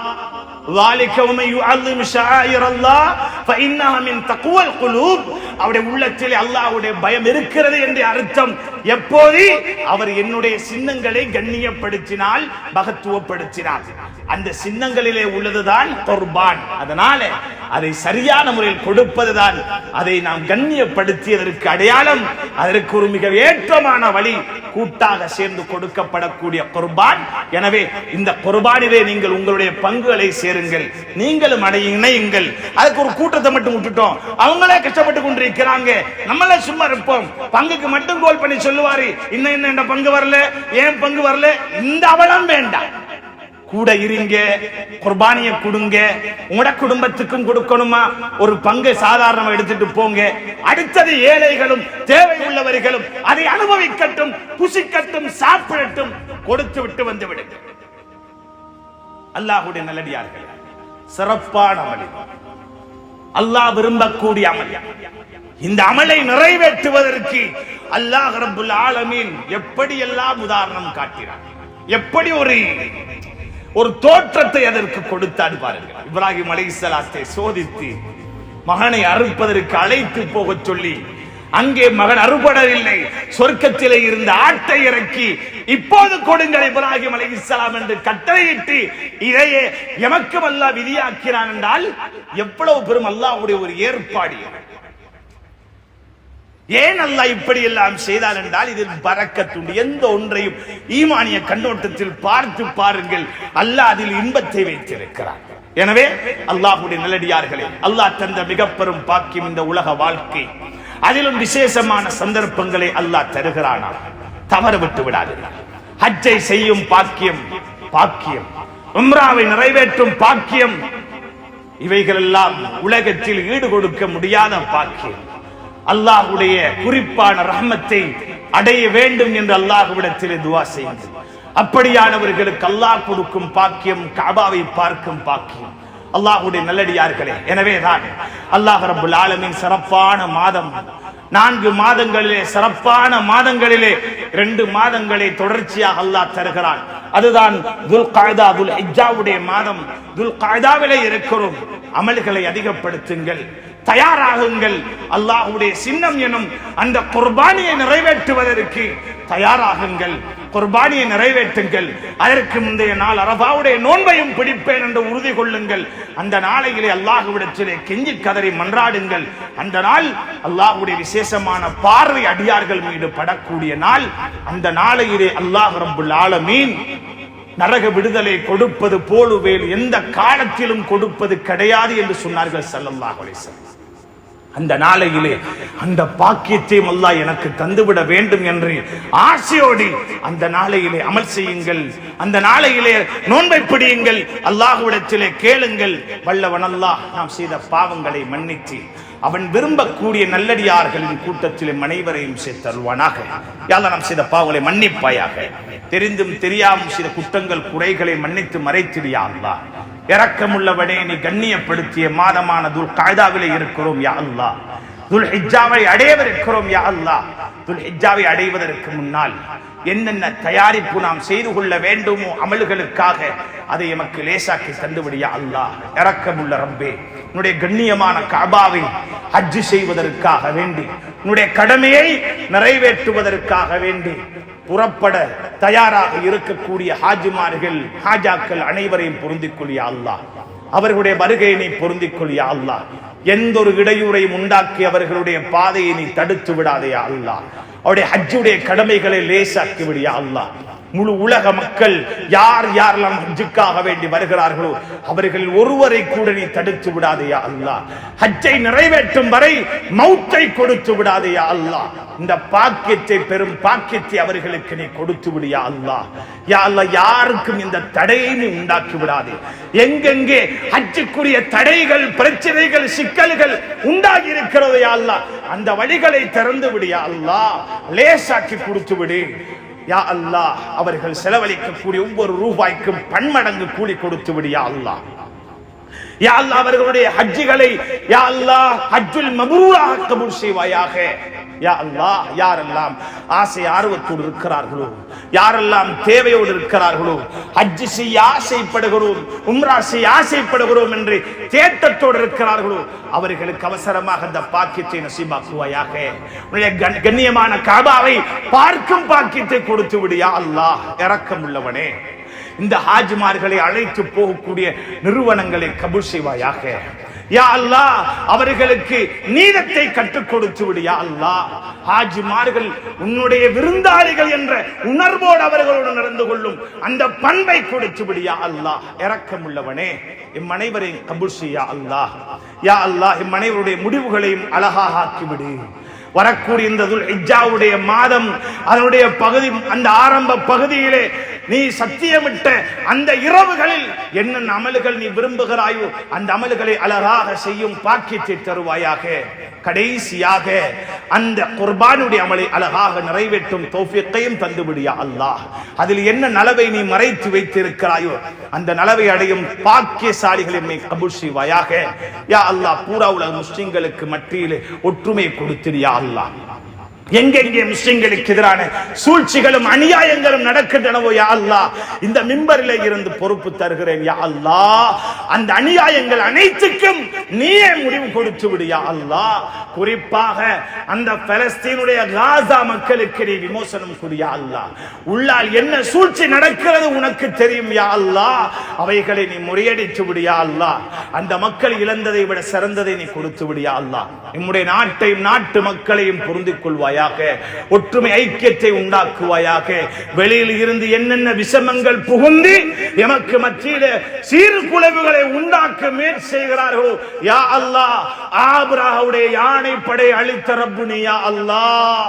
ذلك ومن يعظم شعائر الله فإنها من تقوى القلوب. அவருடைய உள்ளத்திலே அல்லாஹ்வுடைய பயம் இருக்கிறது என்று அர்த்தம். எப்போது அவர் என்னுடைய சின்னங்களை கண்ணியப்படுத்தினால், மகத்துவப்படுத்தினார், அந்த சின்னங்களிலே உள்ளதுதான் குர்பான். அதனால அதை சரியான முறையில் கொடுப்பதுதான் அதை நாம் கண்ணியப்படுத்தியதற்கு அடையாளம். அதற்கு ஒரு மிக ஏற்றமான வழி கூட்டாக சேர்ந்து கொடுக்கப்படக்கூடிய குர்பான். எனவே இந்த குர்பானிலே நீங்கள் உங்களுடைய பங்குகளை சேருங்கள், நீங்களும் இணையுங்கள். அதுக்கு ஒரு கூட்டத்தை மட்டும் விட்டுட்டோம், அவங்களே கஷ்டப்பட்டு கொண்டிருக்கிறாங்க, நம்மளே சும்மா இருப்போம். பங்குக்கு மட்டும் கோல் பண்ணி சொல்லுவாரு, இன்னும் பங்கு வரல, ஏன் பங்கு வரல, இந்த அவலம் வேண்டாம். கூட இருங்க, குர்பானிய கொடுங்க. உங்களோட குடும்பத்துக்கும் கொடுக்கணுமா, ஒரு பங்கை சாதாரணமா எடுத்துட்டு போங்க. அடுத்தது ஏழைகளும் தேவை உள்ளவர்களும் அதை அனுபவிக்கட்டும், புசிக்கட்டும், சாப்பிடட்டும், கொடுத்து விட்டு வந்து விடுங்க. அல்லாஹ்வுடைய நல்லடியார்கள், சிறப்பான அமல், அல்லாஹ் விரும்பக்கூடிய அமல். இந்த அமலை நிறைவேற்றுவதற்கு அல்லாஹ் ரப்புல் ஆலமீன் எப்படி எல்லாம் உதாரணம் காட்டினார், எப்படி ஒரு தோற்றத்தை அதற்கு கொடுத்தார் பாருங்கள். இப்ராஹிம் அலைஹிஸ்ஸலாத்தை சோதித்து மகனை அறுப்பதற்கு அழைத்து போக சொல்லி, அங்கே மகன் அறுபடவில்லை, சொர்க்கத்திலே இருந்த ஆட்டை இறக்கி இப்போது கொடுங்கள் இப்ராஹிம் அலைஹிஸ்ஸலாம் என்று கட்டளையிட்டு இதையே எமக்கும் அல்லாஹ் விதியாக்கிறான் என்றால் எவ்வளவு பெரும் அல்லாஹ்வுடைய ஒரு ஏற்பாடு. ஏன் அல்லாஹ் இப்படி எல்லாம் செய்தார் என்றால் இதில் பரக்கத்துண்டு. எந்த ஒன்றையும் ஈமானிய கண்ணோட்டத்தில் பார்த்து பாருங்கள், அல்லாஹ் அதில் இன்பத்தை வைத்திருக்கிறார். எனவே அல்லாஹ்வுடைய நல்லடியார்களே, அல்லாஹ் தந்த மிக பெரும் பாக்கியம் இந்த உலக வாழ்க்கை. அதிலும் விசேஷமான சந்தர்ப்பங்களை அல்லாஹ் தருகிறானா, தவற விட்டு விடாதீர்கள். ஹஜ்ஜை செய்யும் பாக்கியம், உம்ராவை நிறைவேற்றும் பாக்கியம், இவைகள் எல்லாம் உலகத்தில் ஈடு கொடுக்க முடியாத பாக்கியம். அல்லாஹ்வுடைய குறிப்பான ரஹ்மத்தை அடைய வேண்டும் என்று அல்லாஹ்விடத்தில் துஆ செய்யுங்கள். அப்படியானவர்களுக்கு அல்லாஹ் கொடுக்கும் பாக்கியம், கஅபாவை பார்க்கும் பாக்கியம். அல்லாஹ்வுடைய நல்லடியார்களே, எனவேதான் அல்லாஹ் ரப்புல் ஆலமீன் சிறப்பான மாதம், 4 மாதங்களிலே, சிறப்பான மாதங்களிலே 2 மாதங்களை தொடர்ச்சியாக அல்லாஹ் தருகிறான். அதுதான் துல் கஅதா, துல் ஹிஜ்ஜாவுடைய மாதம். துல் கஅதாவிலே இருக்கிறோம். அமல்களை அதிகப்படுத்துங்கள், தயாராகுங்கள். அல்லாஹ்வுடைய சின்னம் எனும் அந்த குர்பானியை நிறைவேற்றுவதற்கு தயாராகுங்கள், குர்பானியை நிறைவேற்றுங்கள். அதற்கு முந்தைய நாள் அரபாவுடைய நோன்பையும் பிடிப்பேன் என்று உறுதி கொள்ளுங்கள். அந்த நாளையிலே அல்லாஹ்விடத்திலே கெஞ்சி கதறி மன்றாடுங்கள். அந்த நாள் அல்லாஹ்வுடைய விசேஷமான பார்வை அடியார்கள் மீது படக்கூடிய நாள். அந்த நாளையிலே அல்லாஹ் ரப்புல் ஆலமீன் நரக விடுதலை கொடுப்பது போலுவேல் எந்த காலத்திலும் கொடுப்பது கிடையாது என்று சொன்னார்கள் ஸல்லல்லாஹு அலைஹி வஸல்லம். அந்த நாளையிலே அந்த பாக்கியத்தையும் அல்லாஹ் எனக்கு தந்துவிட வேண்டும் என்று ஆசையோடு அந்த நாளையிலே அமல் செய்யுங்கள், அந்த நாளையிலே நோன்பை பிடியுங்கள், அல்லாஹ்விடத்திலே கேளுங்கள். வல்லவன் அல்லாஹ் நாம் செய்த பாவங்களை மன்னித்து அவன் விரும்பக்கூடிய நல்லடியார்களின் கூட்டத்திலே அனைவரையும் சேர்த்தருவானாக. யா அல்லாஹ் நாம் செய்த பாவங்களை மன்னிப்பாயாக, தெரிந்தும் தெரியாமல் செய்த குற்றங்கள் குறைகளை மன்னித்து மறைத்திடியா அல்லாஹ். இரக்கமுள்ளவனே, நீ கண்ணியப்படுத்திய மாதமான துல் கஅதாவிலே இருக்கிறோம் யா அல்லாஹ். துல் ஹிஜ்ஜாவை அடையவிருக்கிறோம் யா அல்லாஹ். துல் ஹிஜ்ஜாவை அடைவதற்கு முன்னால் என்னென்ன தயாரிப்பு நாம் செய்து கொள்ள வேண்டுமோ அமல்களுக்காக அதை எமக்கு லேசாக்கி தந்துவிடியா அல்லாஹ். இரக்கமுள்ள ரப்பே, உன்னுடைய கண்ணியமான கஅபாவை ஹஜ் செய்வதற்காக வேண்டி, உன்னுடைய கடமையை நிறைவேற்றுவதற்காக வேண்டி புறப்பட தயாராக இருக்கக்கூடிய ஹாஜிமார்கள் ஹாஜாக்கள் அனைவரையும் பொருந்திக் கொள் யா அல்லாஹ். அவர்களுடைய வருகையை நீ பொருந்திக் கொள் யா அல்லாஹ். எந்த ஒரு இடையூறையும் உண்டாக்கி அவர்களுடைய பாதையை நீ தடுத்து விடாதே யா அல்லாஹ். அவருடைய ஹஜ்ஜுடைய கடமைகளை லேசாக்கி விடு யா அல்லாஹ். முழு உலக மக்கள் யார் யாரெல்லாம் ஹஜ்ஜுக்காக வேண்டி வருகிறார்களோ அவர்கள் ஒருவரை கூட நீ தடுத்து விடாதே யா அல்லாஹ். ஹஜ்ஜை நிறைவேற்றும் வரை மௌத்தை கொடுத்து விடாதே யா அல்லாஹ். இந்த பாக்கியத்தை பெரும் பாக்கியத்தை அவர்களுக்கு நீ கொடுத்து விடு யா அல்லாஹ். யா அல்லாஹ், யாருக்கும் இந்த தடையை நீ உண்டாக்கி விடாதே. எங்கெங்கே ஹஜ்ஜுக்குரிய தடைகள், பிரச்சனைகள், சிக்கல்கள் உண்டாகி இருக்கிறதோ யா அல்லாஹ், அந்த வழிகளை திறந்து விடு யா அல்லாஹ். லேசாக்கி கொடுத்து விடு யா அல்லாஹ். அவர்கள் செலவழிக்கக்கூடிய ஒவ்வொரு ரூபாய்க்கும் பன்மடங்கு கூலி கொடுத்து விடு யா அல்லாஹ். யா அல்லாஹ், அவர்களுடைய ஹஜ்ஜுகளை யா அல்லாஹ் ஹஜ்ஜுல் மப்ரூராக கபூல் செய்வாயாக. யா அல்லாஹ், யாரெல்லாம் ஆசை ஆர்வத்தோடு இருக்கிறார்களோ, யாரெல்லாம் தேவையோடு இருக்கிறார்களோ, ஹஜ் செய்ய ஆசைப்படுகிறோம், உம்ரா செய்ய ஆசைப்படுகிறோம் என்று தேட்டத்தோடு இருக்கிறார்களோ அவர்களுக்கு அவசரமாக அந்த பாக்கியத்தை நசீபாக்குவாயாக. கண்ணியமான காபாவை பார்க்கும் பாக்கியத்தை கொடுத்து விடு யா அல்லாஹ். இரக்கம் உள்ளவனே, இந்த ஹாஜிமார்களை அழைத்து போகக்கூடிய நிறுவனங்களை கபூல் செய்வாயாக. யா அல்லாஹ், அவர்களுக்கு நீதத்தை கற்றுக் கொடுத்து விடு யா அல்லாஹ். ஹாஜிமார்கள் உன்னுடைய விருந்தாளிகள் என்ற உணர்வோடு அவர்களோடு நடந்து கொள்ளும் அந்த பண்பை கொடுத்து விடு யா அல்லாஹ். இரக்கம் உள்ளவனே, எம் அனைவரையும் கபூல் செய்ய யா அல்லாஹ். யா அல்லாஹ், எம் அனைவருடைய முடிவுகளையும் அழகாக ஆக்கிவிடு. வரக்கூடிய இந்த துல்ஹிஜ்ஜாவுடைய மாதம், அதனுடைய பகுதி, அந்த ஆரம்ப பகுதியிலே நீ சத்தியமிட்ட அந்த இரவுகளில் என்னென்ன அமல்கள் நீ விரும்புகிறாயோ அந்த அமல்களை அழகாக செய்யும் பாக்கியத்தை தருவாயாக. கடைசியாக அந்த குர்பானுடைய அமலை அழகாக நிறைவேற்றும் தௌஃபீக்கையும் தந்துவிடு யா அல்லாஹ். அதில் என்ன நலவை நீ மறைத்து வைத்திருக்கிறாயோ அந்த நலவை அடையும் பாக்கியசாலிகளை நீ கபூல் செய்வாயாக. யா அல்லாஹ், பூரா உலக முஸ்லிம்களுக்கு மத்தியிலே ஒற்றுமை கொடுத்திரு யா அல்லாஹ். எங்கெங்கே முஸ்லிம்களுக்கு எதிரான சூழ்ச்சிகளும் அநியாயங்களும் நடக்கின்றனவோ யா அல்லாஹ், இந்த மிம்பரிலே இருந்து பொறுப்பு தருகிறேன் யா அல்லாஹ். அந்த அநியாயங்கள் அனைத்துக்கும் நீயே முடிவு கொடுத்து விடு யா அல்லாஹ். குறிப்பாக அந்த பலஸ்தீனுடைய காசா மக்களுக்கு நீ விமோசனம் கொடு யா அல்லாஹ். உள்ளால் என்ன சூழ்ச்சி நடக்கிறது உனக்கு தெரியும் யா அல்லாஹ். அவைகளை நீ முறியடித்து விடு யா அல்லாஹ். அந்த மக்கள் இழந்ததை விட சிறந்ததை நீ கொடுத்து விடு யா அல்லாஹ். நம்முடைய நாட்டையும் நாட்டு மக்களையும் பொருந்திக் கொள்வாயா, ஒற்றுமை ஐக்கியத்தை உண்டாக்குவாயாக. வெளியில் இருந்து என்னென்ன விஷமங்கள் புகுந்து எமக்கு மத்தியிலே சீர்குலைவுகளை உண்டாக்க முயற்சி செய்கிறார்களோ யா அல்லாஹ், ஆபிரகாமுடைய யானை படை அழித்த ரப்பு நீ யா அல்லாஹ்.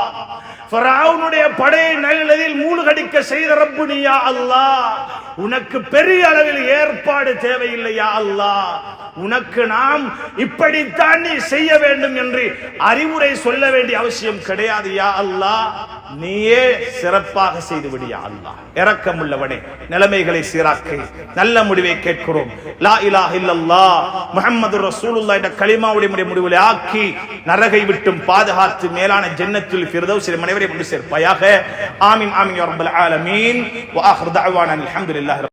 ஃபிரௌனுடைய படையை நைல் மூழ்கடிக்க செய்த ரப்பு நீ யா அல்லாஹ். உனக்கு பெரிய அளவில் ஏற்பாடு தேவையில்லை யா அல்லாஹ். உனக்கு நாம் இப்படித்தான் நீ செய்ய வேண்டும் என்று அறிவுரை சொல்ல வேண்டிய அவசியம் கிடையாது யா அல்லாஹ். நீயே சிறப்பாக செய்து விடு யா அல்லாஹ். இரக்கம் உள்ளவனே, நிலைமைகளை சீராக்கு. நல்ல முடிவை கேட்கிறோம். லா இலாஹ இல்லல்லாஹ் முஹம்மதுர் ரசூலுல்லாஹ் என்ற கலிமாவுடைய முடிவுகளை ஆக்கி நரகை விட்டும் பாதுகாத்து மேலான ஜன்னத்துல் ஃபிர்தௌஸ் அனைவரையும் கொண்டு சேர்ப்பாயாக. ஆமீன் ஆமீன் யா ரப்பல் ஆலமீன். வ ஆகிரு தஅவானா அல்ஹம்துலில்லாஹி.